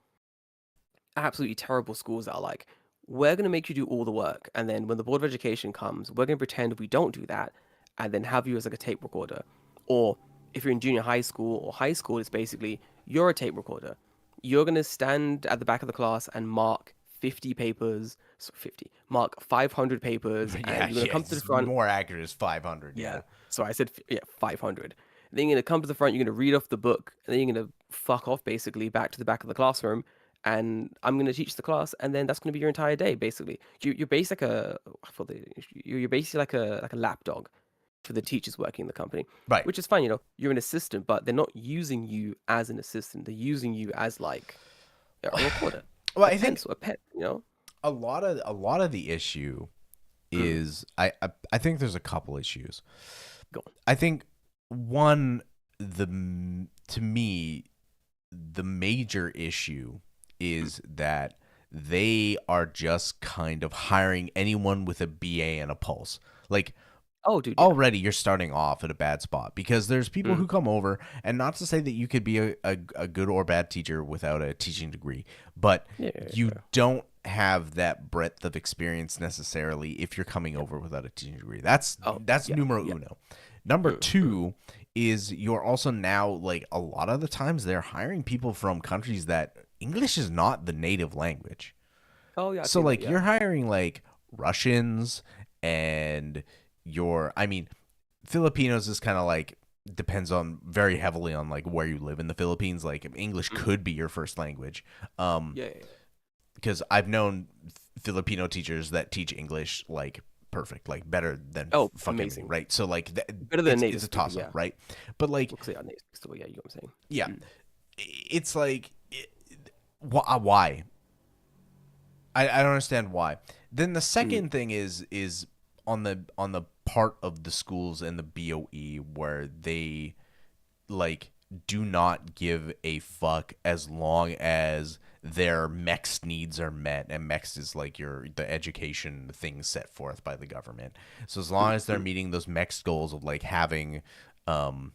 absolutely terrible schools that are like, we're going to make you do all the work. And then when the board of education comes, we're going to pretend we don't do that and then have you as like a tape recorder. Or if you're in junior high school or high school, it's basically you're a tape recorder. You're going to stand at the back of the class and mark 50 papers, so 50, mark 500 papers, and Yeah. you're going to Yeah. come to the It's front. more accurate as 500. Yeah. Yeah. So I said, yeah, 500. Then you're going to come to the front, you're going to read off the book, and then you're going to fuck off basically back to the back of the classroom. And I'm going to teach the class, and then that's going to be your entire day, basically. You're basically like you're basically like a lapdog for the teachers working in the company, Right. which is fine. You know, you're an assistant, but they're not using you as an assistant. They're using you as like a recorder, Well, a I think pencil, a pen. You know, a lot of the issue mm, is I think there's a couple issues. go on. I think one to me the major issue is that they are just kind of hiring anyone with a BA and a pulse. Like Oh, dude, yeah. already you're starting off at a bad spot because there's people Mm, who come over, and not to say that you could be a good or bad teacher without a teaching degree, but yeah, yeah, you fair. don't have that breadth of experience necessarily if you're coming over without a teaching degree. That's Oh, that's yeah, numero yeah. uno. Number Mm, mm. two is you're also now, like, a lot of the times they're hiring people from countries that English is not the native language. Oh, yeah, I've So seen that. like Yeah. you're hiring like Russians, and I mean, Filipinos is kind of like depends on very heavily on like where you live in the Philippines. Like English Mhm. could be your first language. Um Yeah, yeah, yeah. because I've known Filipino teachers that teach English like perfect, like better than Oh, fucking everything, amazing. right? So like Better than a native it's a speaker, toss up, yeah. right? But like We'll say our native speaker, yeah, you know what I'm saying? yeah, Mm, it's like why? I don't understand why. Then the mm. second thing is on the part of the schools and the BOE where they like do not give a fuck as long as their MEX needs are met, and MEX is like the education thing set forth by the government. So as long Mm, as they're mm. meeting those MEX goals of like having um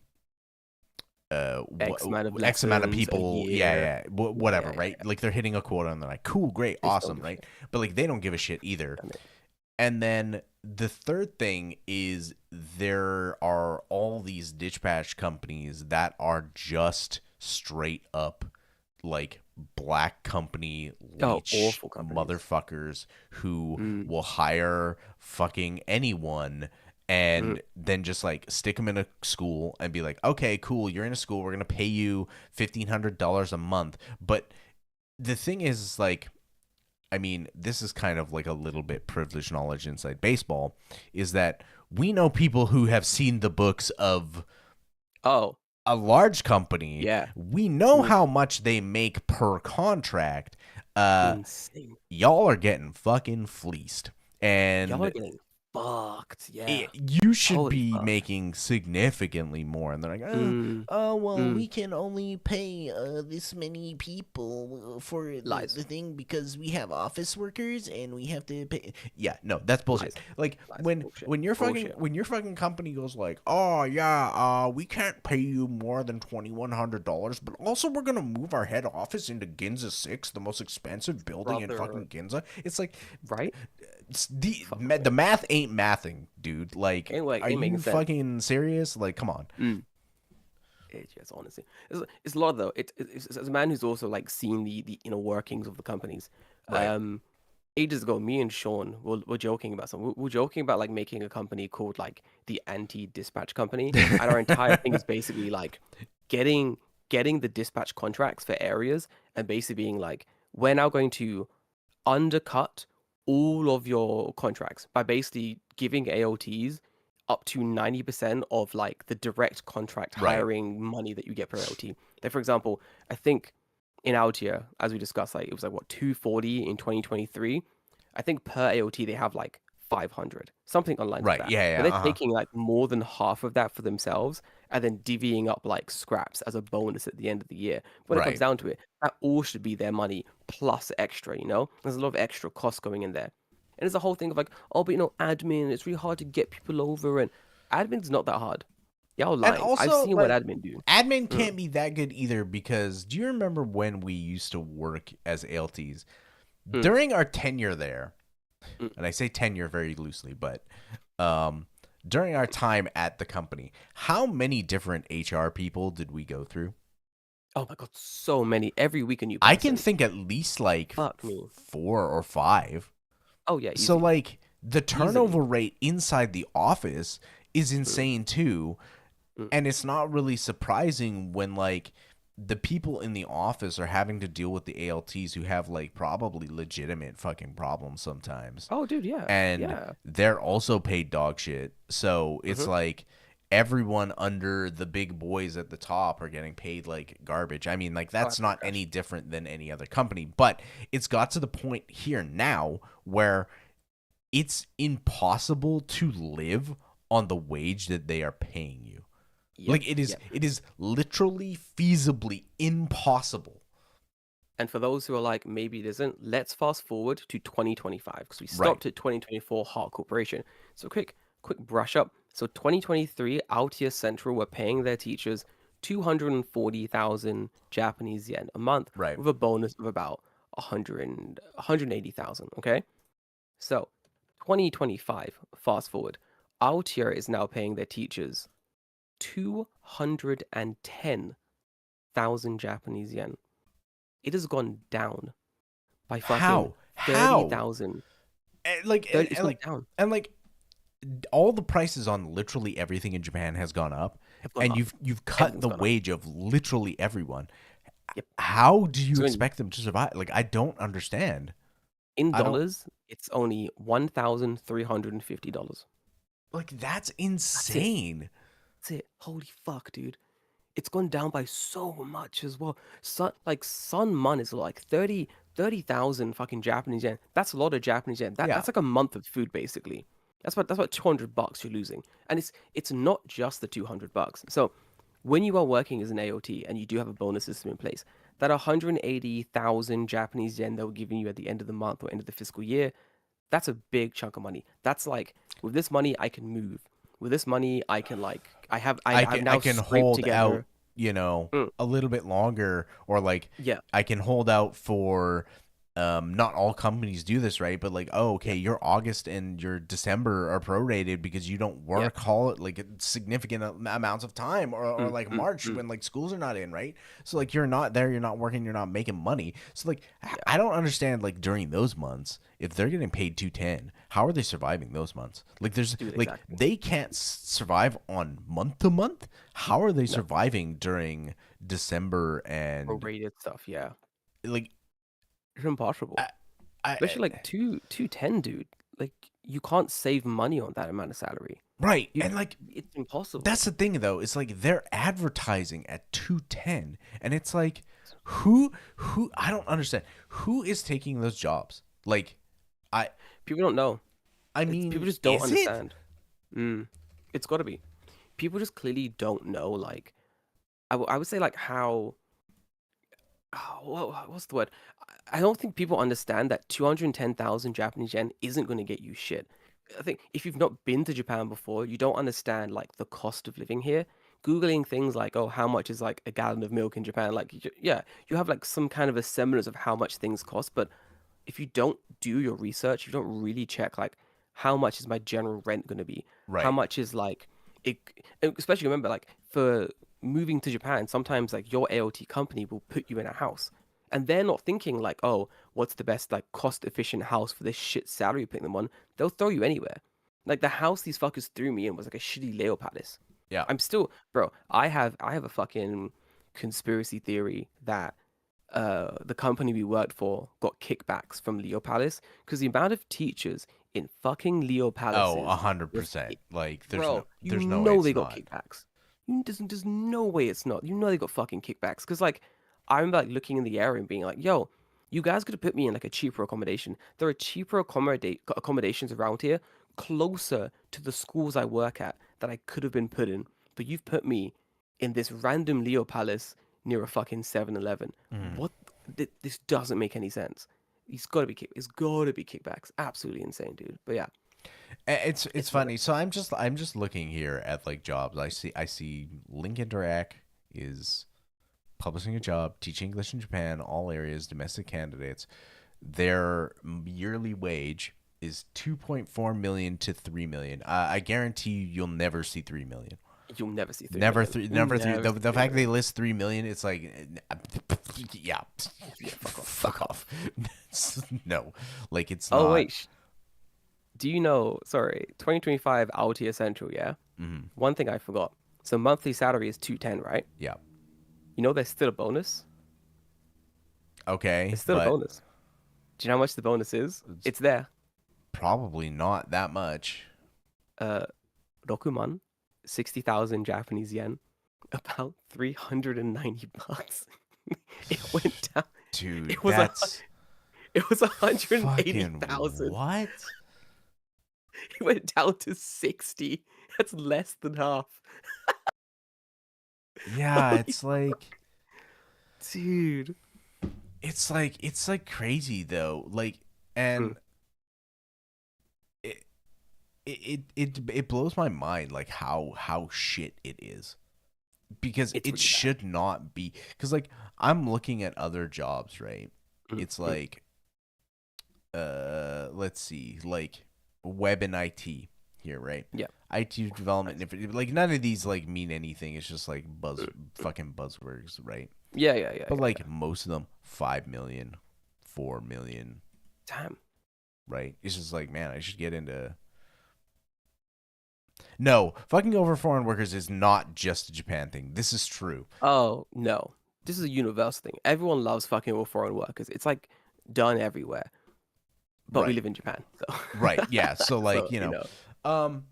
X amount of X amount of lessons a people, yeah, year. yeah, Yeah, whatever, yeah, yeah, right? yeah. Like they're hitting a quota and they're like, cool, great, They just don't awesome, give a right? shit. But like they don't give a shit either. I mean, And then the third thing is there are all these dispatch companies that are just straight up like black company oh, leech awful companies. motherfuckers who Mm, will hire fucking anyone mm, and then just like stick them in a school and be like, okay, cool, you're in a school, we're gonna pay you $1,500 a month. But the thing is, like, I mean, this is kind of like a little bit privileged knowledge inside baseball, is that we know people who have seen the books of oh, a large company. yeah. We know Oof, how much they make per contract. Uh, insane. y'all are getting fucking fleeced. Y'all are And getting fucked. Yeah. You should Holy be fuck. making significantly more. And they're like, Mm, well, mm. we can only pay this many people for Lies. the thing because we have office workers and we have to pay. Yeah, no, that's bullshit. Lies. Like Lies. Bullshit. Bullshit. when your fucking company goes like, oh yeah, we can't pay you more than $2,100, but also we're gonna move our head office into Ginza 6, the most expensive building in Brother. fucking Ginza. It's like Right? Fuck the away. math ain't mathing, dude. Like, Ain't like are ain't making you sense. fucking serious? Like, come on. Mm. It's just honestly, it's a lot though. It's as a man who's also like seen the inner workings of the companies. Right. Um, Ages ago, me and Sean were joking about something. We're joking about like making a company called like the Anti-Dispatch Company, and our entire thing is basically like getting getting the dispatch contracts for areas and basically being like, we're now going to undercut all of your contracts by basically giving AOTs up to 90% of like the direct contract Right. hiring money that you get per AOT. Like for example, I think in Altia, as we discussed, like it was like what 240 in 2023. I think per AOT they have like 500, something on lines of Right. that. Yeah. But Yeah. they're Uh huh. taking like more than half of that for themselves and then divvying up like scraps as a bonus at the end of the year. When it comes Right. down to it, that all should be their money plus extra, you know? There's a lot of extra costs going in there. And there's a whole thing of like, oh, but you know, admin, it's really hard to get people over, and admin's not that hard. Y'all And lying. I've also, seen what like, admin do. admin Mm, can't be that good either because do you remember when we used to work as ALTs mm, during our tenure there? mm. And I say tenure very loosely, but um, during our time at the company, how many different HR people did we go through? Oh my God, so many. Every week a new I can person. think at least like Fuck me. 4 or 5. Oh yeah, So easy. like the Easily. turnover rate inside the office is Mm, insane too, mm. and it's not really surprising when like the people in the office are having to deal with the ALTs who have like probably legitimate fucking problems sometimes, Oh dude, yeah. and Yeah. they're also paid dog shit. So it's Mm-hmm. like everyone under the big boys at the top are getting paid like garbage. I mean, like Oh, that's absolute not trash. any different than any other company, but it's got to the point here now where it's impossible to live on the wage that they are paying you. Yep. Like Yep. it is literally feasibly impossible. And for those who are like, maybe it isn't, let's fast forward to 2025 because we Right. stopped at 2024 Heart Corporation. So quick brush up. So 2023, Altia Central were paying their teachers 240,000 Japanese yen a month Right. with a bonus of about 180,000. Okay. So 2025, fast forward, Altia is now paying their teachers 210,000 Japanese yen. It has gone down by fucking How? How? 30,000. And like 30, it's and gone like down. and like all the prices on literally everything in Japan has gone up, Have gone and up. you've cut Everything's the gone up. wage of literally everyone. Yep. How do you So expect them to survive? Like I don't understand. in I don't dollars, it's only $1,350. like that's That's it. insane. That's it. Holy fuck, dude. It's gone down by so much as well. Sun Mun is like 30,000 fucking Japanese yen. That's a lot of Japanese yen. Yeah. That's like a month of food basically. That's what $200 you're losing. And it's not just the $200. So when you are working as an AOT and you do have a bonus system in place, that 180,000 Japanese yen that we're giving you at the end of the month or end of the fiscal year, that's a big chunk of money. That's like with this money I can move. With this money I can like I've I now can scraped hold out, together. Mm, a little bit longer, or like yeah, I can hold out for not all companies do this, right? But like, oh, okay, yeah, your August and your December are prorated because you don't yeah. work all like significant amounts of time, or Mm, like mm, March mm, when like schools are not in, right? So like you're not there, you're not working, you're not making money. So like yeah, I don't understand like during those months if they're getting paid 210, how are they surviving those months? Like there's dude, like exactly. they can't survive on month to month. How are they No, surviving during December and prorated stuff, yeah. like It's impossible. I, I Especially like 210, dude. Like you can't save money on that amount of salary. right, You, and like it's impossible. that's the thing though. It's like they're advertising at 210, and it's like who I don't understand who is taking those jobs. Like I People don't know. I People mean, just don't is it? understand. Mm, it's got to be. People just clearly don't know. Like I would say, like how what's the word? I don't think people understand that 210,000 Japanese yen isn't going to get you shit. I think if you've not been to Japan before, you don't understand like the cost of living here. Googling things like, oh, how much is like a gallon of milk in Japan? Like, yeah, you have like some kind of a semblance of how much things cost. But if you don't do your research, you don't really check like how much is my general rent going to be? How Right. much is like it? And especially remember, like for moving to Japan, sometimes like your AOT company will put you in a house, and they're not thinking like, oh, what's the best like cost efficient house for this shit salary you're putting them on? They'll throw you anywhere. Like the house these fuckers threw me in was like a shitty Leo Palace. Yeah. I'm still, bro. I have a fucking conspiracy theory that the company we worked for got kickbacks from Leo Palace because the amount of teachers in fucking Leo Oh, Palaces was, 100%. Like, bro, you there's no way know it's they got not. kickbacks. There's no way it's not. You know they got fucking kickbacks because like I remember like looking in the area and being like, yo, you guys could have put me in like a cheaper accommodation. There are cheaper accommodations around here closer to the schools I work at that I could have been put in, but you've put me in this random Leo Palace near a fucking 7-Eleven. Mhm. What? This doesn't make any sense. It's got to be kickbacks. Absolutely insane, dude. But yeah, It's it's what funny. So I'm just looking here at like jobs. I see Link Interact is publishing a job, teaching English in Japan, all areas, domestic candidates. Their yearly wage is 2.4 million to 3 million. I guarantee you'll never see 3 million. you'll never see 3 Never million. three, You'll never three. never see The three fact they million. list 3 million, it's like, yeah, Yeah, fuck off. fuck Fuck off. off. No, like it's Oh not. wait, do you know? Sorry, 2025 Alti Essential. Yeah. Mhm. One thing I forgot. So monthly salary is 210, right? Yeah, You know there's still a bonus. okay, There's still a but bonus. Do you know how much the bonus is? it's It's there. probably not that much. Uh, Rokuman, 60,000 Japanese yen, about 390 bucks. It went down. Dude, It was a that's it was fucking 180,000. what? It went down to 60. That's less than half. Yeah, it's like Dude. it's like crazy though. Like, Mm, and it it blows my mind like how shit it is. Because it's it really bad. should not be, because like I'm looking at other jobs, right? Mm, It's mm. like let's see, like web and IT here, right? Yeah. IT development, Nice. like none of these like mean anything. It's just like fucking buzzwords, right? Yeah, yeah, yeah, But yeah, yeah. like most of them 5 million, 4 million, Damn. right? It's just like, man, I should get into. No, fucking over foreign workers is not just a Japan thing. This is true. Oh, no. This is a universal thing. Everyone loves fucking with foreign workers. It's like done everywhere. But we Right. live in Japan, so Right. Yeah. So so like, um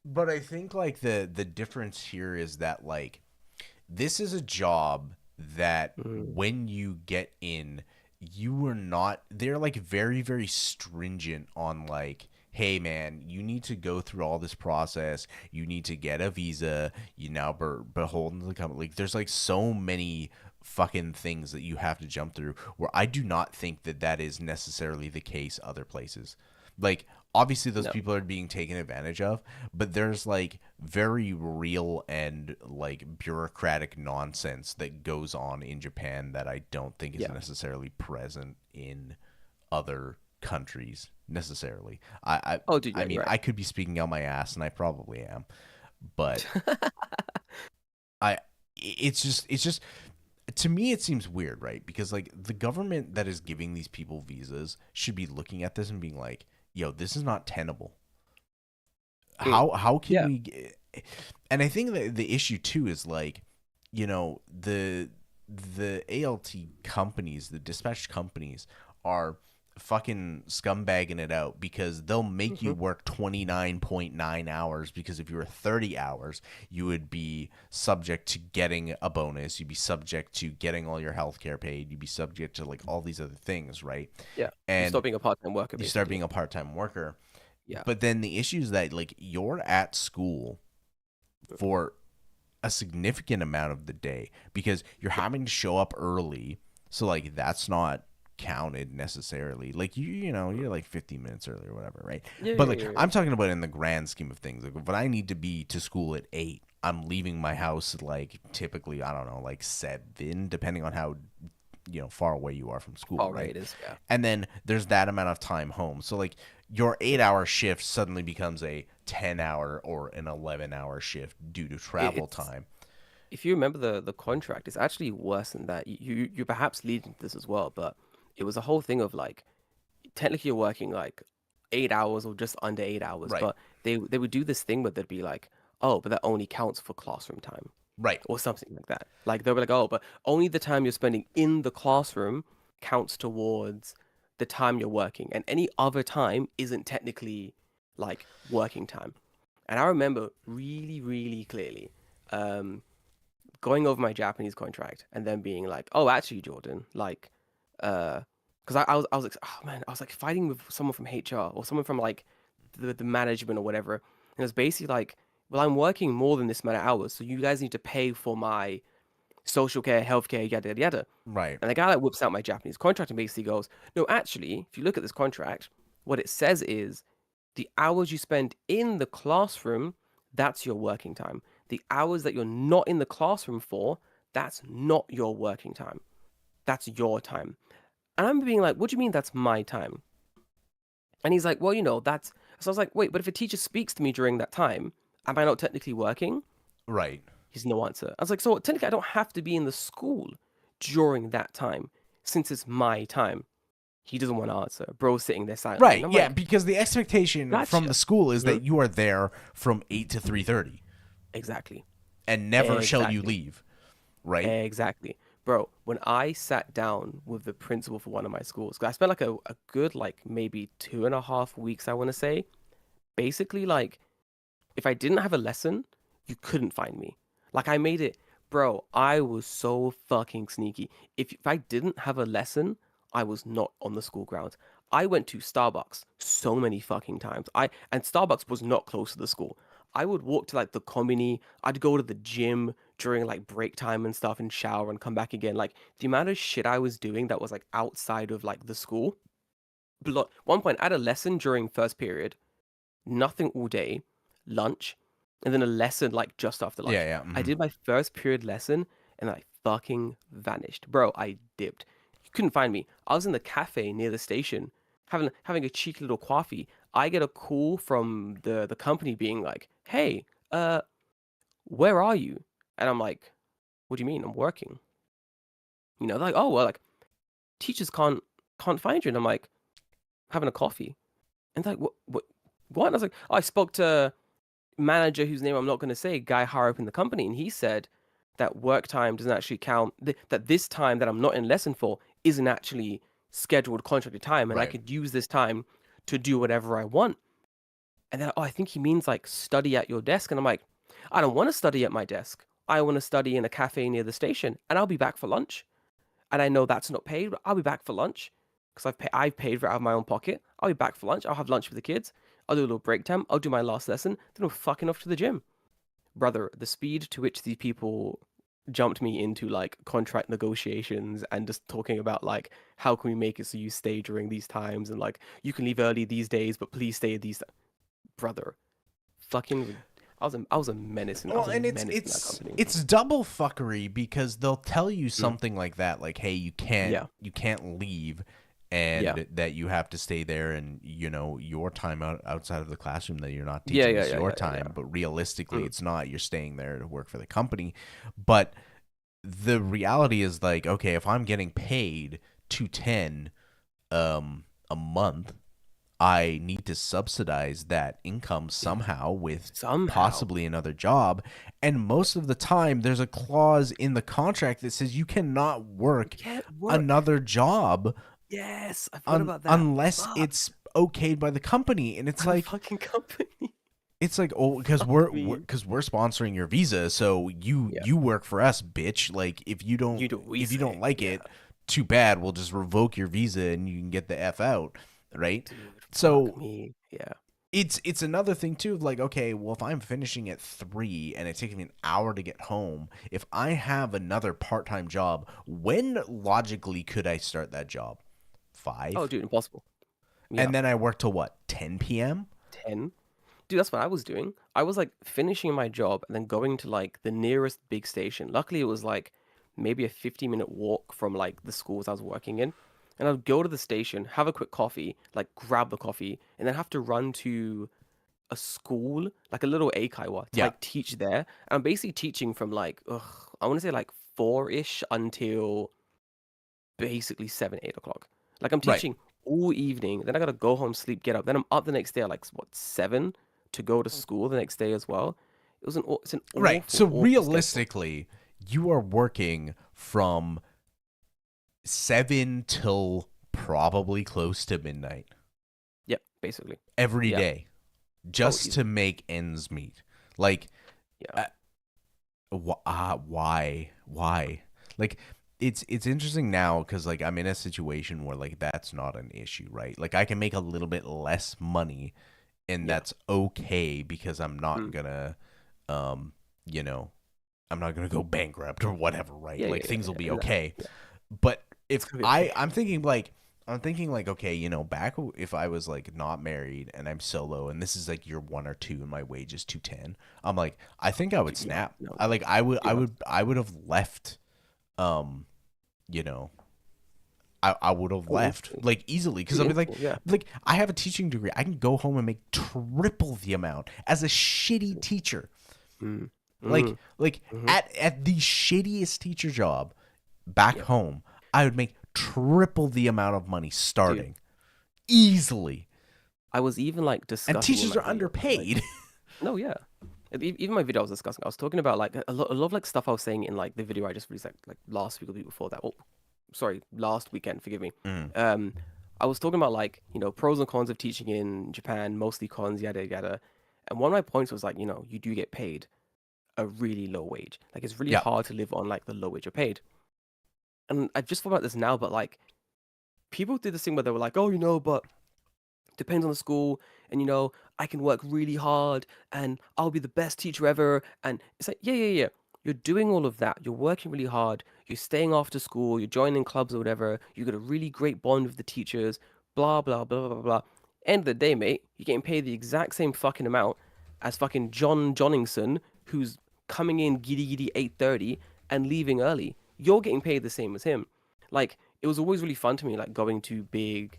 but I think like the difference here is that like this is a job that mm, when you get in, you are not, they're like very very stringent on like, hey man, you need to go through all this process, you need to get a visa, you now beholden to the company. Like there's like so many fucking things that you have to jump through, where I do not think that that is necessarily the case other places. Like obviously those no. people are being taken advantage of, but there's like very real and like bureaucratic nonsense that goes on in Japan that I don't think is Yeah. necessarily present in other countries necessarily. I Oh, dude, I yeah, mean, you're right. I could be speaking out my ass and I probably am, but I it's just to me it seems weird, right? Because like the government that is giving these people visas should be looking at this and being like, "Yo, this is not tenable. Mm, How can yeah. we And I think that the issue too is like, the ALT companies, the dispatch companies are fucking scumbagging it out because they'll make you Mhm. work 29.9 hours, because if you were 30 hours, you would be subject to getting a bonus, you'd be subject to getting all your health care paid, you'd be subject to like all these other things, right? Yeah. You And stop being a part-time worker, you start basically. being a part-time worker, Yeah. But then the issue is that like you're at school for a significant amount of the day because you're having to show up early. So like that's not counted necessarily. Like you know, you're like 15 minutes early or whatever, right? Yeah, But yeah, like yeah, yeah. I'm talking about in the grand scheme of things. Like if I need to be to school at 8, I'm leaving my house at like typically, I don't know, like 7, depending on how far away you are from school, Oh, right, right? it is. Yeah. And then there's that amount of time home. So like your 8-hour shift suddenly becomes a 10-hour or an 11-hour shift due to travel It's time. if you remember the contract, it's actually worse than that. You perhaps lead into this as well, but it was a whole thing of like technically you're working like 8 hours or just under 8 hours, Right. but they would do this thing where they'd be like, oh, but that only counts for classroom time Right. or something like that. Like they'll be like, oh, but only the time you're spending in the classroom counts towards the time you're working, and any other time isn't technically like working time. And I remember really, really clearly, um, going over my Japanese contract and then being like, oh, actually, Jordan, like, because I was like, oh man, I was like fighting with someone from HR or someone from like the management or whatever, and it was basically like, well, I'm working more than this amount of hours, so you guys need to pay for my social care, healthcare, yada yada yada. Right. And the guy that whips out my Japanese contract and basically goes, no, actually, if you look at this contract, what it says is the hours you spend in the classroom, that's your working time. The hours that you're not in the classroom for, that's not your working time. That's your time. And I'm being like, what do you mean that's my time? And he's like, well, that's. So I was like, wait, but if a teacher speaks to me during that time, am I not technically working? Right. He's no answer. I was like, so technically, I don't have to be in the school during that time since it's my time. He doesn't want to answer. Bro's sitting there silently. And Right. I'm Yeah, like, because the expectation from gotcha. the school is Mhm. that you are there from 8 to 3:30 Exactly. and never shall you Exactly. leave, right? Exactly. Bro, when I sat down with the principal for one of my schools, 'cause I spent like a good, like maybe 2.5 weeks, I want to say. Basically, like, if I didn't have a lesson, you couldn't find me. Like, I made it, bro, I was so fucking sneaky. If I didn't have a lesson, I was not on the school grounds. I went to Starbucks so many fucking times. And Starbucks was not close to the school. I would walk to like the commune. I'd go to the gym during like break time and stuff and shower and come back again. Like the amount of shit I was doing that was like outside of like the school. One point, I had a lesson during first period, nothing all day, lunch, and then a lesson like just after Yeah, lunch. yeah. I Mhm. did my first period lesson and I fucking vanished. Bro, I dipped. You couldn't find me. I was in the cafe near the station having a cheeky little coffee. I get a call from the company being like, "Hey, where are you?" And I'm like, "What do you mean? I'm working." Like, "Oh, well, like teachers can't find you." And I'm like, "Having a coffee." And they're like, what?" And I was like, "Oh, I spoke to manager whose name I'm not going to say, guy higher up in the company, and he said that work time doesn't actually count. That this time that I'm not in lesson for isn't actually scheduled contracted time, and I Right. could use this time to do whatever I want." And then, oh, I think he means like study at your desk, and I'm like, I don't want to study at my desk. I want to study in a cafe near the station, and I'll be back for lunch. And I know that's not paid, but I'll be back for lunch because I've paid for it out of my own pocket. I'll be back for lunch. I'll have lunch with the kids. I'll do a little break time. I'll do my last lesson. Then I'm fucking off to the gym. Brother, the speed to which these people jumped me into like contract negotiations and just talking about like how can we make it so you stay during these times and like you can leave early these days, but please stay at these. Brother, fucking, I was a menace, and I Well, was a and it's menace in that it's company. it's double fuckery because they'll tell you Mm. something like that, like, "Hey, Yeah, you can't leave, yeah, and that you have to stay there, and your time outside of the classroom that you're not yeah, teaching yeah, is yeah, your yeah, yeah, time." yeah. But realistically, Mm. it's not. You're staying there to work for the company. But the reality is like, okay, if I'm getting paid 210 a month, I need to subsidize that income somehow with Somehow, possibly another job. And most of the time, there's a clause in the contract that says you cannot you work can't work. another job Yes, I forgot about that. unless Fuck. it's okayed by the company. And By the fucking company. it's like, oh, because Fuck me. we're sponsoring your visa, so Yeah. you work for us, bitch. Like You do what we if you don't say. like Yeah. it, too bad. We'll just revoke your visa and you can get the f out, right? Dude, fuck So me. Yeah. it's another thing too, like, okay, well, if I'm finishing at 3 and it's taking me an hour to get home, if I have another part-time job, when logically could I start that job? Oh, 5? dude, impossible. Yeah, And then I work till what, 10 p.m.? 10. Dude, that's what I was doing. I was like finishing my job and then going to like the nearest big station. Luckily, it was like maybe a 50-minute walk from like the schools I was working in. And I'd go to the station, have a quick coffee, like grab the coffee, and then have to run to a school, like a little eikaiwa, to Yeah, like teach there. And I'm basically teaching from like, I want to say like 4-ish until basically 7, 8 o'clock. Like I'm right. teaching all evening. Then I gotta go home, sleep, get up. Then I'm up the next day at like what 7 to go to school the next day as well. It's an Right. awful, So awful schedule. realistically, you are working from 7 till probably close to midnight Yep, basically. every Yeah. day Oh, just to easily. make ends meet. Like, Yeah. uh, why? Why? Like, it's interesting now because like I'm in a situation where like that's not an issue, right? Like I can make a little bit less money, and Yeah. that's okay because I'm not Mm. gonna, um, you know, I'm not gonna go bankrupt or whatever, right? Yeah, yeah, Like yeah, things will yeah, be exactly. okay. Yeah. But It's if gonna be okay. I'm thinking like, okay, back if I was like not married and I'm solo and this is like year 1 or 2 and my wage is 210, I'm like, I think I would Dude, yeah. snap. No, I like dude, I would have left, um, you know, I would have oh, left instantly. like easily because Dude, I'll be instantly. Yeah. like I have a teaching degree. I can go home and make triple the amount as a shitty teacher. Mm. Like Mm. like Mm-hmm. at the shittiest teacher job back Yeah. home, I would make triple the amount of money Dude, starting easily. I was even like And discussing in teachers my are video, like, underpaid. no, yeah. Even my video I was discussing, I was talking about like a lot of like stuff I was saying in like the video I just released like last week or the week before that. Oh, sorry, last weekend, forgive me. Mm, Um, I was talking about like, pros and cons of teaching in Japan, mostly cons, yada yada. And one of my points was like, you do get paid a really low wage. Like it's really yeah. hard to live on like the low wage you're paid. And I've just thought about this now, but like people did this thing where they were like, oh, but depends on the school, and I can work really hard and I'll be the best teacher ever. And it's like, yeah, yeah, yeah. You're doing all of that. You're working really hard. You're staying after school. You're joining clubs or whatever. You got a really great bond with the teachers. Blah blah blah blah blah. End of the day, mate, you're getting paid the exact same fucking amount as fucking John Johningson, who's coming in giddy giddy 8:30 and leaving early. You're getting paid the same as him. Like it was always really fun to me, like going to big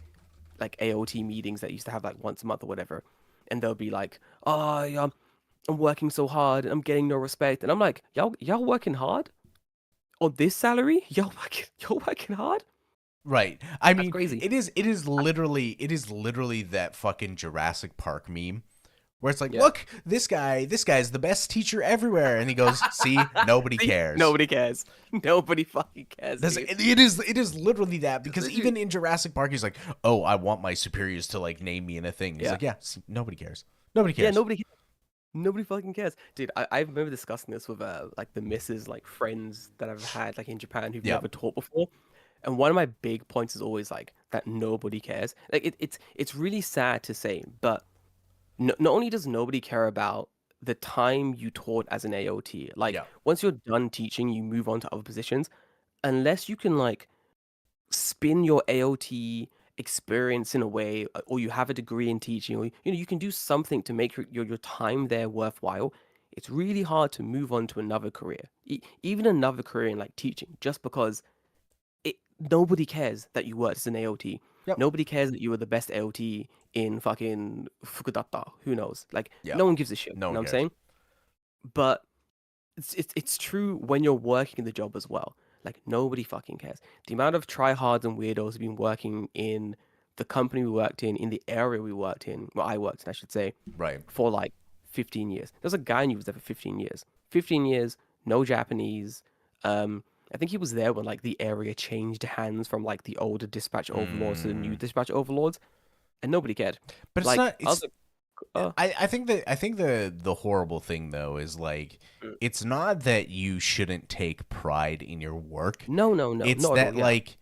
like AOT meetings that used to have like once a month or whatever, and they'll be like, "Oh, yeah, I'm working so hard, and I'm getting no respect," and I'm like, "Y'all working hard on this salary? Y'all working hard? Right. I That's mean, crazy." it is literally that fucking Jurassic Park meme where it's like, Yeah. look, this guy's the best teacher everywhere, and he goes, see, nobody See, cares. nobody cares. Nobody fucking cares, That's, dude. it is literally that It's because literally, even in Jurassic Park, he's like, oh, I want my superiors to like name me in a thing. He's yeah, like, yeah, see, nobody cares. Nobody yeah. cares. Nobody fucking cares, dude. I remember discussing this with like the misses, like friends that I've had like in Japan who've Yeah. never taught before. And one of my big points is always like that nobody cares. Like it's really sad to say, but not only does nobody care about the time you taught as an AOT, like Yeah. once you're done teaching, you move on to other positions, unless you can like spin your AOT experience in a way, or you have a degree in teaching, or you can do something to make your time there worthwhile. It's really hard to move on to another career, even another career in like teaching, just because nobody cares that you worked as an AOT. Yep. Nobody cares that you were the best AOT in fucking Fukudata. Who knows? Like Yeah. no one gives a shit. No You know one what I'm cares. saying? But it's true when you're working the job as well. Like nobody fucking cares. The amount of tryhards and weirdos have been working in the company we worked in the area we worked in, well, I worked in, I should say, Right. for like 15 years. There's a guy who was there for 15 years. 15 years, no Japanese. I think he was there when like the area changed hands from like the older dispatch overlords to the new Mm. dispatch overlords, and nobody cared. But it's Like not. I was It's. like, uh, I think the horrible thing though is like, mm, it's not that you shouldn't take pride in your work. no, no, no, It's not at all. that Yeah, like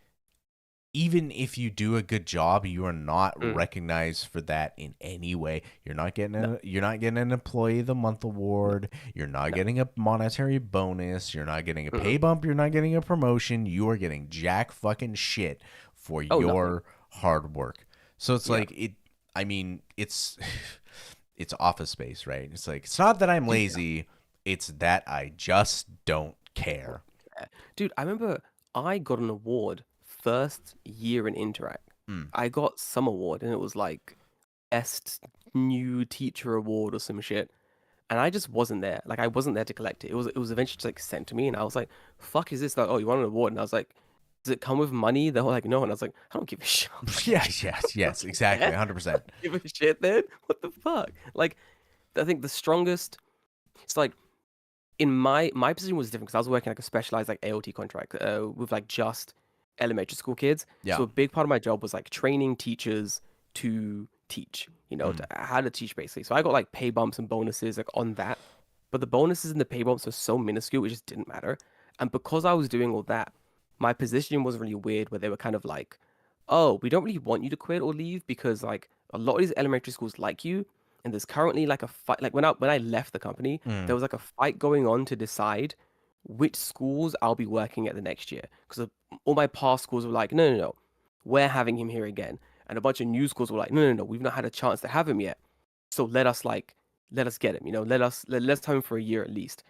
even if you do a good job, you are not Mm, recognized for that in any way. no, You're not getting an employee of the month no, award. You're not no. getting a monetary bonus. You're not getting a Mm-mm. pay bump. You're not getting a promotion. You are getting jack fucking shit for Oh, nothing. your hard work. So it's Yeah, like it. I mean, it's it's Office Space, right? It's like it's not that I'm dude. Yeah. lazy. It's that I just don't care. Yeah. Dude, I remember I got an award first year in Interact. Mm, I got some award and it was like best new teacher award or some shit. And I just wasn't there. Like I wasn't there to collect it. It was eventually just like sent to me and I was like, fuck is this? Like, oh, you want an award? And I was like, does it come with money? They were like, no. And I was like, I don't give a shit. Like, yes, I yes, don't yes, exactly, care. 100%. I don't give a shit then. What the fuck? Like, I think the strongest, it's like in my position was different because I was working like a specialized like AOT contract with like just elementary school kids. Yeah. So a big part of my job was like training teachers to teach, to Mm, how to teach basically. So I got like pay bumps and bonuses like on that, but the bonuses and the pay bumps were so minuscule it just didn't matter. And because I was doing all that, my position was really weird where they were kind of like, oh, we don't really want you to quit or leave because like a lot of these elementary schools like you, and there's currently like a fight. Like when I left the company, mm, there was like a fight going on to decide which schools I'll be working at the next year. Because all my past schools were like, no, no, no, we're having him here again, and a bunch of new schools were like, no, no, no, we've not had a chance to have him yet. So let us get him. Let's have him for a year at least.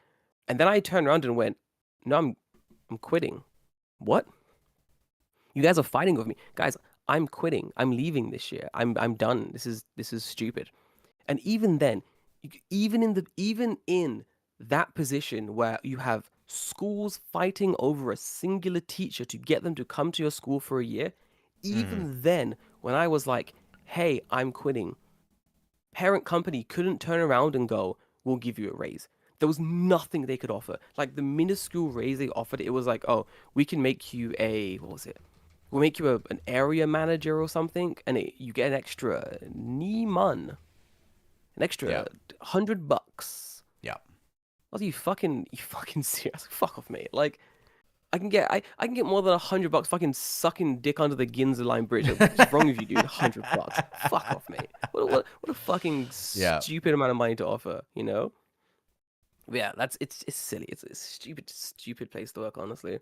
And then I turned around and went, no, I'm quitting. What? You guys are fighting with me, guys. I'm quitting. I'm leaving this year. I'm done. This is stupid. And even then, even in that position where you have schools fighting over a singular teacher to get them to come to your school for a year, mm. even then, when I was like, "Hey, I'm quitting," parent company couldn't turn around and go, "We'll give you a raise." There was nothing they could offer. Like the minuscule raise they offered, it was like, "Oh, we can make you a what was it? We'll make you an area manager or something, and you get an extra Niman, an Yeah, extra $100." yeah. I was you fucking serious? Fuck off, mate. Like I can get more than $100 fucking sucking dick under the Ginza Line bridge. Like, what's wrong with you, dude? $100. Fuck off, mate. What a fucking Yeah, stupid amount of money to offer? But yeah, it's silly. It's a stupid place to work, honestly.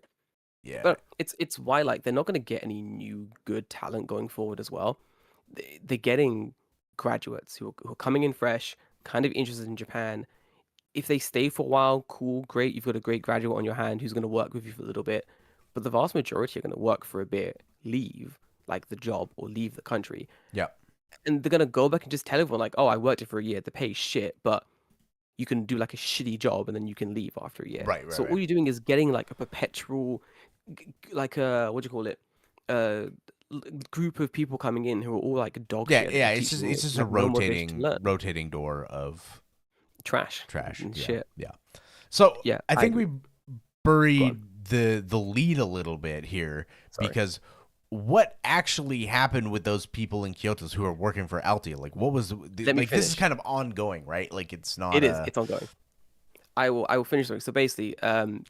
yeah, But it's why like they're not gonna get any new good talent going forward as well. They're getting graduates who are coming in fresh, kind of interested in Japan. If they stay for a while, cool, great. You've got a great graduate on your hand who's going to work with you for a little bit. But the vast majority are going to work for a bit, leave like the job or leave the country, yeah. and they're going to go back and just tell everyone like, "Oh, I worked it for a year. The pay shit, but you can do like a shitty job and then you can leave after a year." Right, right, So right. all you're doing is getting like a perpetual, like a what do you call it, uh, group of people coming in who are all like dog Yeah, shit at yeah. the teaching It's and just a have no motivation to learn. rotating door of Trash trash. and Yeah, shit. yeah. So Yeah, I I think agree. we Go on. buried the lead a little bit here Sorry. because what actually happened with those people in Kyoto who are working for Altia? Like, what was Let me like? This is finish. kind of ongoing, right? Like, it's not It is. a It's ongoing. I will finish it. So basically,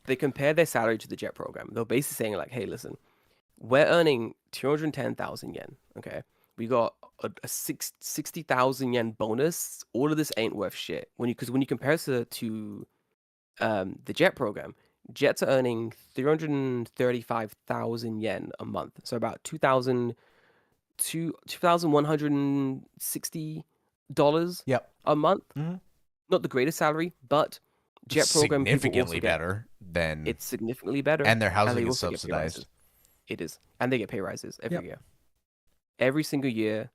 they compare their salary to the jet program. They're basically saying like, hey, listen, we're earning 210,000 yen. Okay, we got a 60,000 yen bonus. All of this ain't worth shit when you compare it to the jet program. Jets are earning 335,000 yen a month, so about 2,160 yep. a month. Hmm. Not the greatest salary, but It's jet program people significantly also get better than, it's significantly better, and their and they housing is also get pay subsidized. rises. It is, and they get pay rises every Yep. year. Every single year,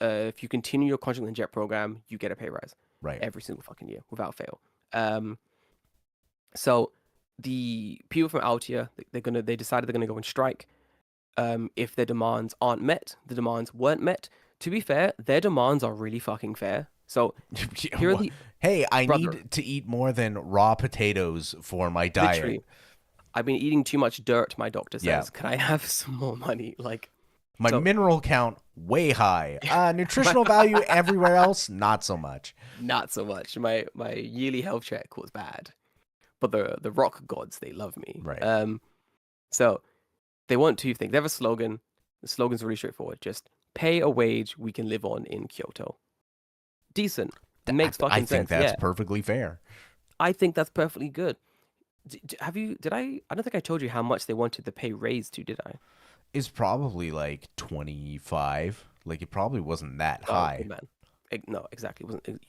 if you continue your contract in the jet program, you get a pay rise Right. every single fucking year without fail. So the people from Altia, they decided they're gonna go on strike. If their demands aren't met, the demands weren't met. To be fair, their demands are really fucking fair. So Yeah, here are the hey, I brother, need to eat more than raw potatoes for my diet. literally, I've been eating too much dirt, my doctor Yeah. says. Can I have some more money? Like, My so mineral count way high. Nutritional value everywhere else, not so much. not so much. My yearly health check was bad, but the rock gods they love me. Right. So they want two things. They have a slogan. The slogan's really straightforward. Just pay a wage we can live on in Kyoto. Decent. Makes I fucking think sense. that's Yeah. perfectly fair. I think that's perfectly good. Have you, did I don't think I told you how much they wanted the pay raised to, did I? It's probably like 25. Like it probably wasn't that Oh, good high. man. No, exactly. It wasn't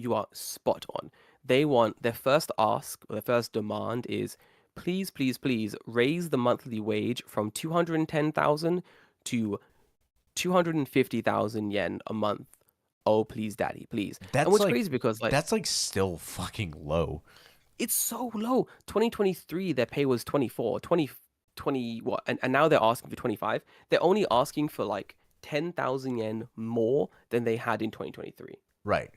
you are spot on. They want their first ask, or their first demand is please, please, please raise the monthly wage from 210,000 to 250,000 yen a month. Oh, please, daddy, please. And That's what's like crazy because like still fucking low. it's so low. 2023 their pay was 24, 20 what? And now they're asking for 25. They're only asking for like 10,000 yen more than they had in 2023. Right.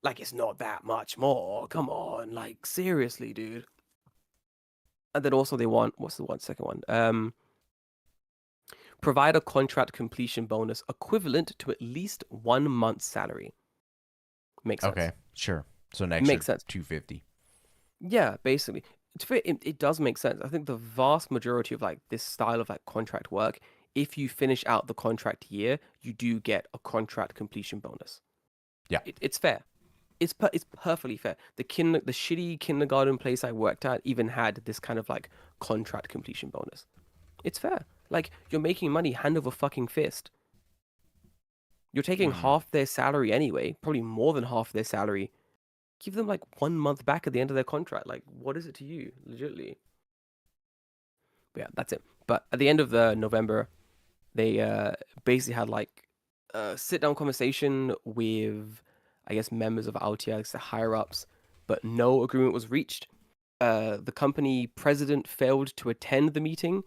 Like it's not that much more. Come on, like seriously, dude. And then also they want what's the one second one? Provide a contract completion bonus equivalent to at least 1 month's salary. Makes Okay. sense. Sure. So next year Makes sense. 250. Yeah, basically. It does make sense. I think the vast majority of like this style of like contract work, if you finish out the contract year, you do get a contract completion bonus. Yeah. It's fair. It's perfectly fair. The shitty kindergarten place I worked at even had this kind of like contract completion bonus. It's fair. Like you're making money hand over fucking fist. You're taking Mm. half their salary anyway, probably more than half their salary. Give them like 1 month back at the end of their contract. Like, what is it to you, legitly? But yeah, that's it. But at the end of the November, they basically had like a sit down conversation with, I guess, members of Altia, the higher ups, but no agreement was reached. The company president failed to attend the meeting.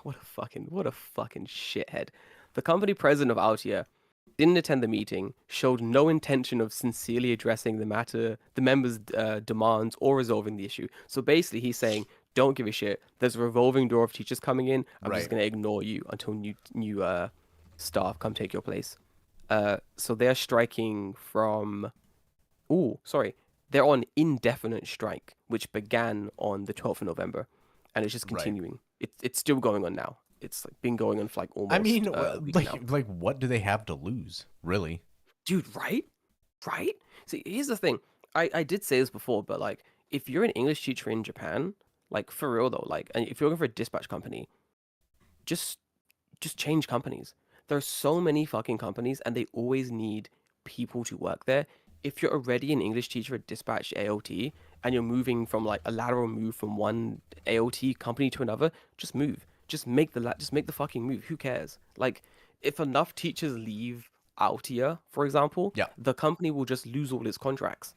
What a fucking shithead. The company president of Altia didn't attend the meeting, showed no intention of sincerely addressing the matter, the members' demands, or resolving the issue. So basically, he's saying, "Don't give a shit. There's a revolving door of teachers coming in. I'm just Right. gonna ignore you until new staff come take your place." So they're striking from. Oh, sorry. They're on indefinite strike, which began on the 12th of November, and it's just Right. continuing. It's still going on now. It's like been going on for like I mean, almost a week now. like what do they have to lose, really? Dude, right? Right? See, here's the thing. I did say this before, but like, if you're an English teacher in Japan, like for real though, like, and if you're looking for a dispatch company, just just change companies. There are so many fucking companies, and they always need people to work there. If you're already an English teacher at Dispatch AOT, and you're moving from like a lateral move from one AOT company to another, just move. Just make the fucking move. Who cares? Like, if enough teachers leave Altia, for example, Yeah. the company will just lose all its contracts,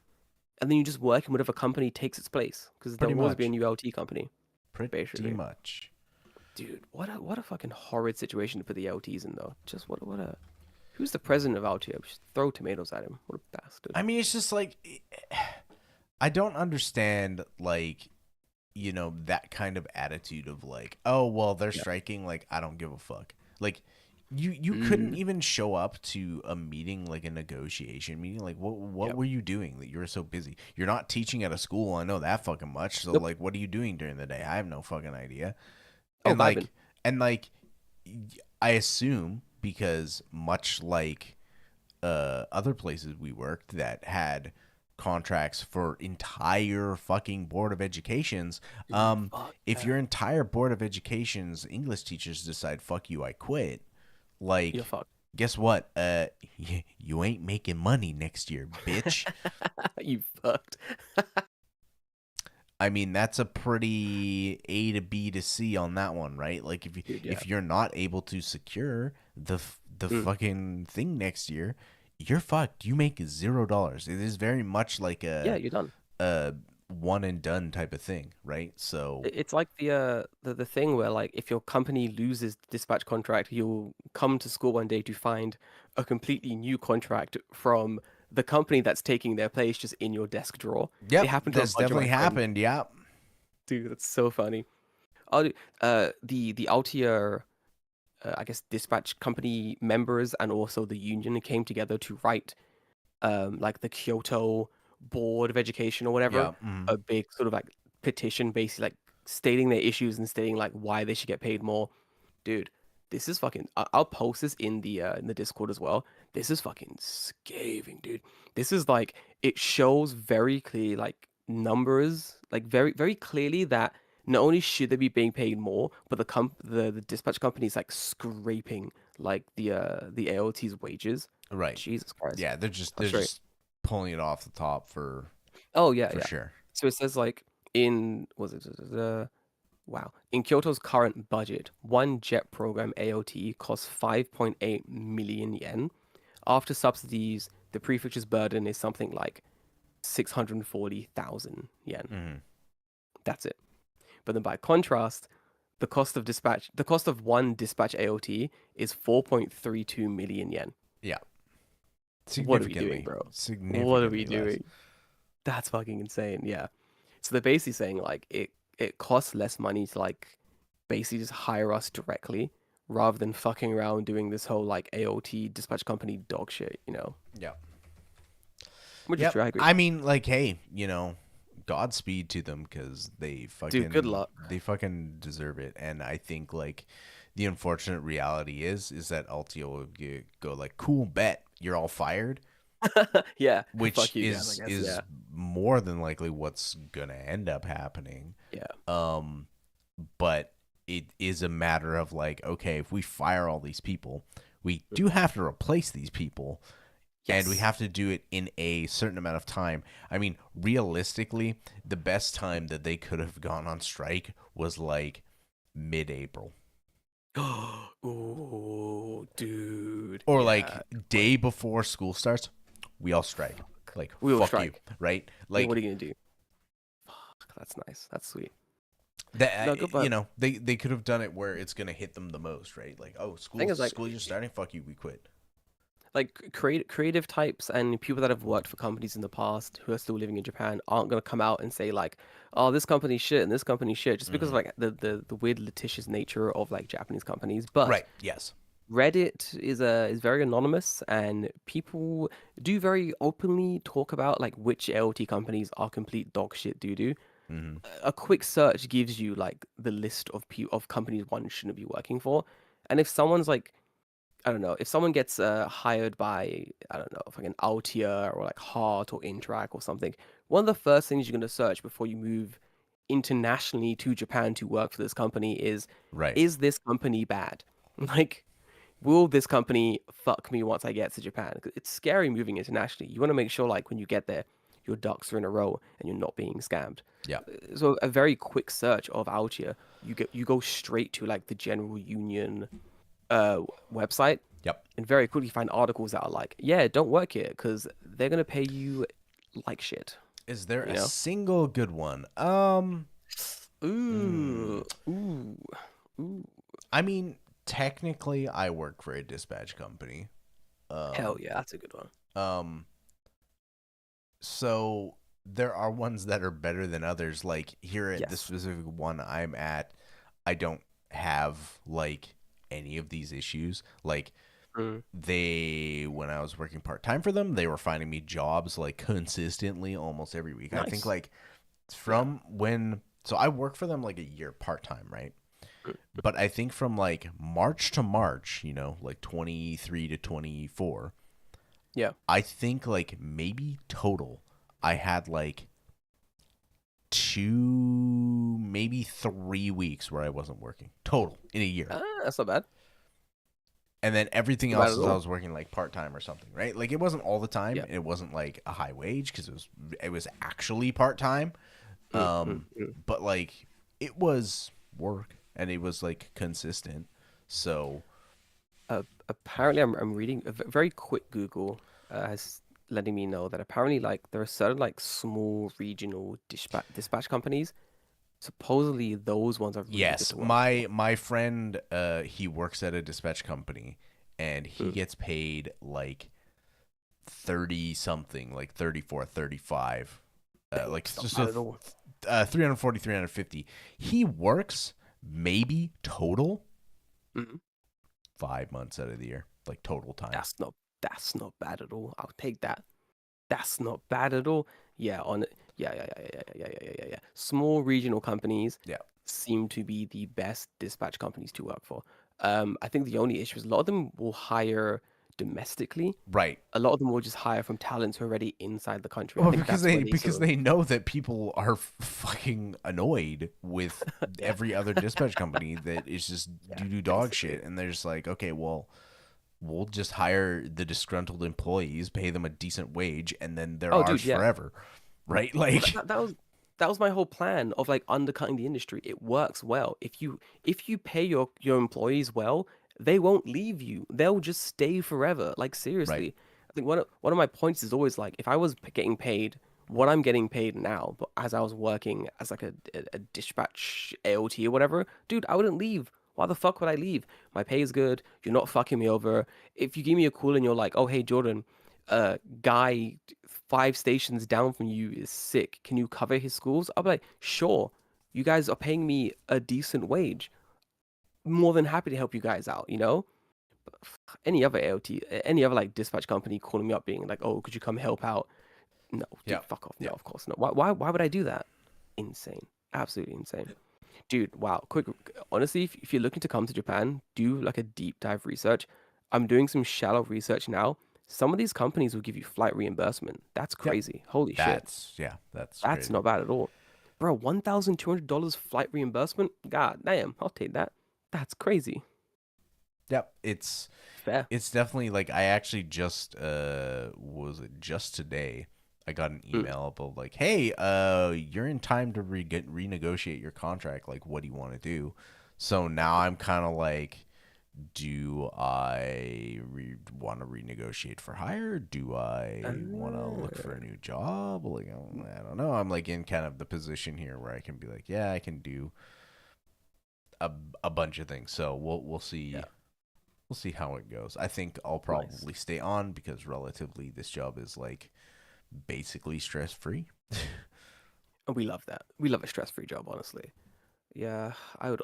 and then you just work in whatever company takes its place, because Pretty there'll always be a much. new LT company, Pretty basically. much. Dude, what a fucking horrid situation to put the LTs in though. Just what a who's the president of Altia? Just throw tomatoes at him. What a bastard. I mean, it's just like I don't understand like that kind of attitude of like, oh well, they're Yeah. striking, like I don't give a fuck. Like you couldn't Mm. even show up to a meeting, like a negotiation meeting. Like what Yep. were you doing that you were so busy? You're not teaching at a school, I know that fucking much. So Nope. like what are you doing during the day? I have no fucking idea. Oh, And vibing. like I assume because much like other places we worked that had contracts for entire fucking board of educations. Fuck If yeah. your entire board of education's English teachers decide fuck you, I quit, You're like fucked. guess what? You ain't making money next year, bitch. You fucked. I mean, that's a pretty A to B to C on that one, right? Like Dude, yeah. if you're not able to secure the Mm. fucking thing next year, you're fucked. You make $0. It is very much like Yeah, you're done. a one and done type of thing, right? So It's like the thing where like if your company loses the dispatch contract, you'll come to school one day to find a completely new contract from the company that's taking their place just in your desk drawer. It yep, happened to a that's bunch of my definitely friends. happened. Yeah. Dude, that's so funny. The Altia, I guess dispatch company members and also the union came together to write like the Kyoto Board of Education or whatever, Yeah. a big sort of like petition basically like stating their issues and stating like why they should get paid more. Dude, this is fucking. I'll post this in the Discord as well. This is fucking scathing, dude. This is like it shows very clearly, like numbers, like very clearly that not only should they be being paid more, but the dispatch company is like scraping like the AOT's wages. Right. Jesus Christ, Yeah, they're that's right. just pulling it off the top Oh yeah, for yeah. sure. So it says like in was it wow. In Kyoto's current budget, one jet program AOT costs 5.8 million yen. After subsidies, the prefecture's burden is something like 640,000 yen. Hmm. That's it. But then by contrast, the cost of one dispatch AOT is 4.32 million yen. Yeah, What are we doing, significantly, bro? What are we significantly less. doing? That's fucking insane. Yeah. So they're basically saying like it costs less money to like basically just hire us directly rather than fucking around doing this whole like AOT dispatch company dog shit, Yeah. which is Yep. true. I agree. I mean, like, hey, Godspeed to them because Dude, good luck. they fucking deserve it. And I think like the unfortunate reality is that Altio will go like, cool, bet you're all fired, Yeah. which Fuck you guys, I guess. is Yeah. more than likely what's gonna end up happening. Yeah. Um, but it is a matter of like, okay, if we fire all these people, we do have to replace these people, and we Yes. have to do it in a certain amount of time. I mean, realistically, the best time that they could have gone on strike was like mid-April Oh, dude. or Yeah. like day before school starts. We all strike. Like, We will fuck strike. you, right? Yeah, Like what are you gonna do? Fuck, that's nice. That's sweet. that. No, good, but They could have done it where it's gonna hit them the most, right? Like, oh, thing is like school year starting. Fuck you, we quit. creative types and people that have worked for companies in the past who are still living in Japan aren't going to come out and say like, oh, this company's shit and this company's shit just because of Hmm. like the weird litigious nature of like Japanese companies. But Right. Yes. Reddit is very anonymous and people do very openly talk about like which LT companies are complete dog shit doo doo. Hmm. A quick search gives you like the list of companies one shouldn't be working for. And if someone's like I don't know, if someone gets hired by, I don't know, like an Altia or like Heart or Interac or something, one of the first things you're going to search before you move internationally to Japan to work for this company Right. is this company bad? Like, will this company fuck me once I get to Japan? 'Cause it's scary moving internationally. You want to make sure, like, when you get there, your ducks are in a row and you're not being scammed. Yeah. So a very quick search of Altia, you go straight to like the General Union website Yep. and very quickly find articles that are like, yeah, don't work here because they're gonna pay you like shit. Is there You a know? single good one? Ooh, ooh, ooh. I mean, technically, I work for a dispatch company. Hell Um, yeah, that's a good one. um, so there are ones that are better than others. Like here at the Yes. specific one I'm at, I don't have like any of these issues. Like Mm, when I was working part time for them, they were finding me jobs like consistently almost every week. I think nice. like Yeah. from when so I worked for them like a year part time, right? Mm, But I think from like March to March, like 23 to 24, yeah. I think like maybe total I had like 2 maybe 3 weeks where I wasn't working total in a year. That's not bad. And then everything Not bad else at is I all. was working like part time or something, right? Like it wasn't all the time. Yeah. It wasn't like a high wage because it was actually part time. Mm, mm, mm. But like it was work and it was like consistent. So Apparently, I'm reading a very quick Google has letting me know that apparently, like, there are certain like small regional dispatch companies. Supposedly, those ones are really good yes, to work for. my friend he works at a dispatch company and he Mm. gets paid like 30 something, like 34, 35. Like It's not just bad at all. 340, 350. He works maybe total Mhm. 5 months out of the year, like total time. That's not bad at all. I'll take that. That's not bad at all. Yeah, yeah. Small regional companies Yeah. seem to be the best dispatch companies to work for. I think the only issue is a lot of them will hire domestically. Right. A lot of them will just hire from talents who are already inside the country. I Well, think because that's where they they sort because of they know that people are fucking annoyed with yeah, every other dispatch company that is just yeah, doo doo dog basically. shit, and they're just like, okay, well, we'll just hire the disgruntled employees, pay them a decent wage, and then they're Oh, ours dude, yeah. forever, right? Well, Like, that was my whole plan of like undercutting the industry. It works well. If you pay your employees well, they won't leave you. They'll just stay forever. Like right? seriously. I think one of my points is always like if I was getting paid what I'm getting paid now, but as I was working as like a dispatch AOT or whatever, dude, I wouldn't leave. Why the fuck would I leave? My pay is good. You're not fucking me over. If you give me a call and you're like, "Oh, hey Jordan, guy 5 stations down from you is sick. Can you cover his schools?" I'll be like, sure. You guys are paying me a decent wage. More than happy to help you guys out, you know? Any other AOT, any other like dispatch company calling me up being like, oh, could you come help out? No, Yeah, dude, fuck off. No, yeah. of course not. Why would I do that? Insane. Absolutely insane. Dude, wow. Quick, honestly, if you're looking to come to Japan, do like a deep dive research. I'm doing some shallow research now. Some of these companies will give you flight reimbursement. That's Yep. crazy. Holy shit. That's That's crazy. not bad at all. Bro, $1,200 flight reimbursement? God damn, I'll take that. That's crazy. Yep. It's Fair. it's definitely like I actually just was it just today I got an Mm. email about like, hey, you're in time to renegotiate your contract. Like, what do you want to do? So now I'm kind of like, do I want to renegotiate for hire? Do I want to look for a Ah, new job? Like, I don't know. I'm like in kind of the position here where I can be like, yeah, I can do a, a bunch of things. So we'll see. yeah, We'll see how it goes. I think I'll nice. probably stay on because relatively this job is like basically stress free. And we love that. We love a stress-free job, honestly. Yeah, I would.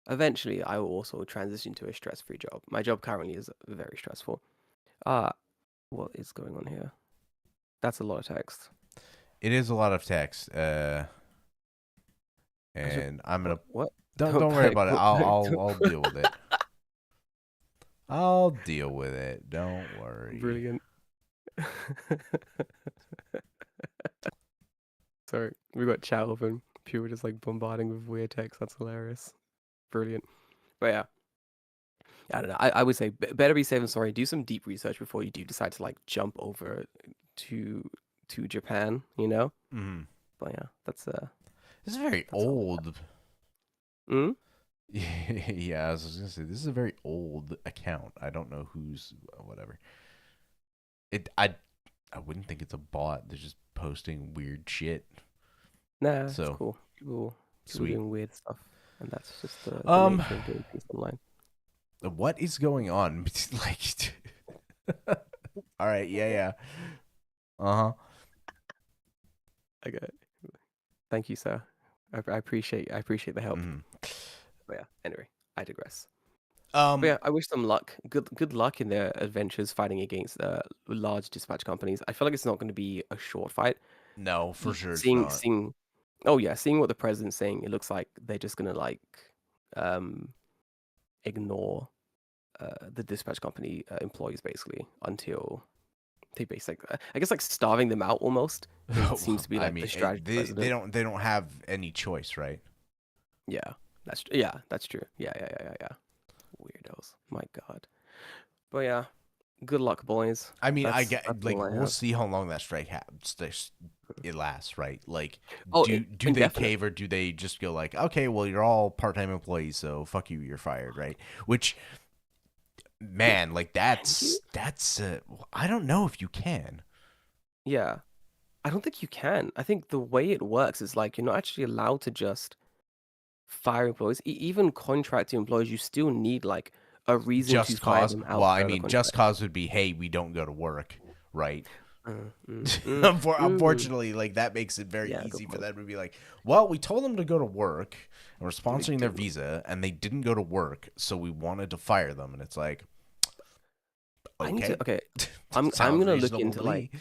Eventually, I will also transition to a stress-free job. My job currently is very stressful. Ah, what is going on here? That's a lot of text. It is a lot of text, I should. and I'm What? gonna What? don't worry about it. I'll Don't- deal with it. I'll deal with it. Don't worry. Brilliant. Sorry, we got chat open. People just like bombarding with weird text. That's hilarious. Brilliant. But yeah, I don't know. I would say better be safe than sorry. Do some deep research before you do decide to like jump over to Japan. You know. Mm. But yeah, This is very that's all. old. Mm? Yeah, I was just gonna say this is a very old account. I don't know who's whatever. It I wouldn't think it's a bot. They're just posting weird shit. Nah, it's So cool. People sweet. doing weird stuff, and that's just the Um, nature of doing things online. what is going on? Like, all right, yeah, yeah, uh huh. Okay. Thank you, sir. I appreciate the help. Mm. But yeah, anyway, I digress. But Um, yeah, I wish them luck. Good luck in their adventures fighting against large dispatch companies. I feel like it's not going to be a short fight. no, for sure it's Seeing not. seeing oh yeah, seeing what the president's saying, it looks like they're just gonna like um ignore the dispatch company employees basically until they basically I guess like starving them out almost. It seems to be I like the mean, strategy of the they president. don't have any choice, right? Yeah, that's true. Yeah. Weirdos. My God. But yeah, good luck, boys. I mean, I That's get all like I we'll have. see how long that strike it lasts, right? Like, Oh, do they indefinite. cave or do they just go like, okay, well, you're all part time employees, so fuck you, you're fired, right? Which, man, like Can you? that's I don't know if you can. Yeah. I don't think you can. I think the way it works is like you're not actually allowed to just fire employees. Even contracting employees, you still need like a reason to Just fire cause. them Well, I outside of the mean, just contract. cause would be, hey, we don't go to work, right? Mm, mm, mm, mm. Unfortunately, like that makes it very Yeah, good easy for point. them to be like, well, we told them to go to work and we're And they sponsoring their didn't. visa and they didn't go to work, so we wanted to fire them. And it's like, I need to. okay, Okay, I'm sounds gonna look reasonable to into like me.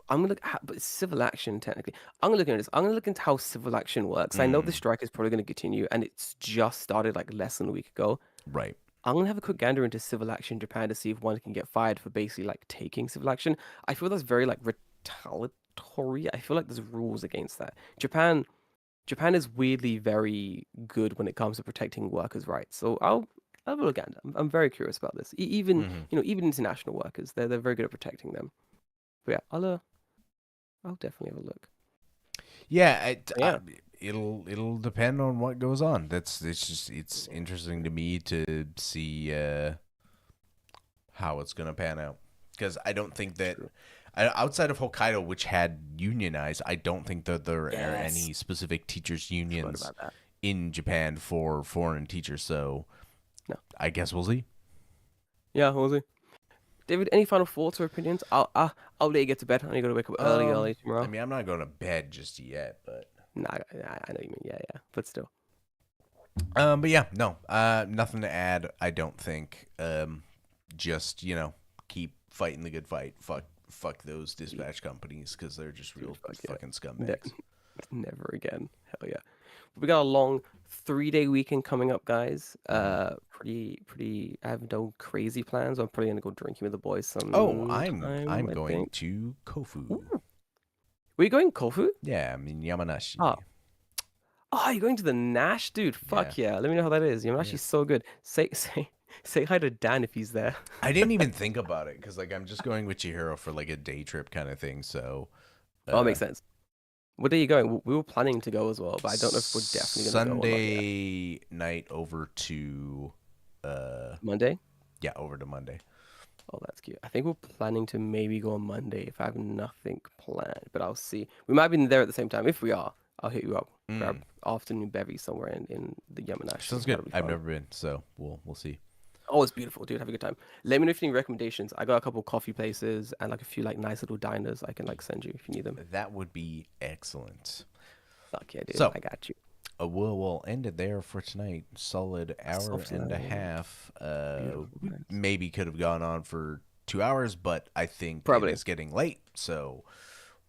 I'm gonna look at, but it's civil action technically. I'm gonna look into this. I'm gonna look into how civil action works. I know the Mm, strike is probably gonna continue, and it's just started like less than a week ago. Right. I'm gonna have a quick gander into civil action in Japan to see if one can get fired for basically like taking civil action. I feel that's very like retaliatory. I feel like there's rules against that. Japan is weirdly very good when it comes to protecting workers' rights. So I'll have a look at it. I'm very curious about this. Even Hmm. even international workers, they're very good at protecting them. But yeah, I'll definitely have a look. Yeah, Yeah, it'll depend on what goes on. It's interesting to me to see how it's gonna pan out because I don't think that true. outside of Hokkaido, which had unionized, I don't think that there are Yes, any specific teachers forgot unions about that. in Japan for foreign teachers. So No, I guess we'll see. yeah, we'll see. David, any final thoughts or opinions? I'll let you get to bed. I need to go to wake up early I tomorrow. mean, I'm not going to bed just yet, but Nah, I know you mean. Yeah, but still. but yeah, no, nothing to add. I don't think. Just keep fighting the good fight. Fuck those dispatch companies because they're just Dude, real fuck yeah. fucking Ne- scumbags. never again. Hell yeah. We got a long 3-day weekend coming up, guys. Mhm. Pretty. I have no crazy plans. I'm probably gonna go drinking with the boys Oh, sometime. I'm I going think. to Kofu. Ooh. Were you going Kofu? Yeah, I'm in Oh, Yamanashi. you're going to the Nash, dude. Yeah, Fuck yeah. Let me know how that is. You're yeah. actually so good. Say hi to Dan if he's there. I didn't even think about it because like I'm just going with Chihiro for like a day trip kind of thing. So, Oh, uh, makes sense. What day are you going? We were planning to go as well, but I don't know if we're definitely gonna go or not yet. Sunday night over to, uh, Monday? yeah, over to Monday. Oh, that's cute. I think we're planning to maybe go on Monday if I have nothing planned, but I'll see. We might be there at the same time. If we are, I'll hit you up. Mm, Grab afternoon bevy somewhere in the sounds Yamanashi. good. That'll be I've fun. never been, so we'll see. Oh, it's beautiful, dude. Have a good time. Let me know if you need recommendations. I got a couple coffee places and like a few like nice little diners I can like send you if you need them. That would be excellent. Fuck yeah, dude. So, I got you. we'll end it there for tonight. Solid hour Soft and a life. half. Beautiful. We Nice. maybe could have gone on for 2 hours, but I think it Probably. is getting late, so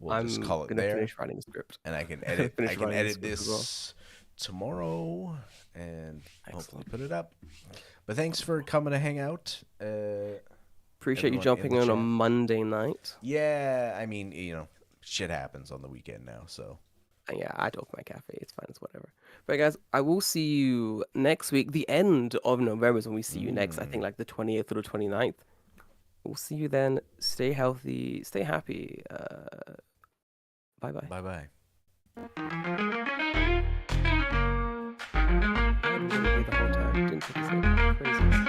we'll just I'm call it gonna there. finish writing the script. And I can I'm gonna edit. I finish can writing the edit script as well. this tomorrow and hopefully Excellent. put it up. But thanks for coming to hang out. Appreciate you Everyone in jumping the on a chat. Monday night. Yeah, I mean, shit happens on the weekend now, so. And yeah, I open my cafe. It's fine. It's whatever. But guys, I will see you next week. The end of November is when we see you next. I think Mm. like the 28th or the 29th. We'll see you then. Stay healthy. Stay happy. Bye bye. Bye bye. I had Winnie the whole time. Didn't think he's crazy.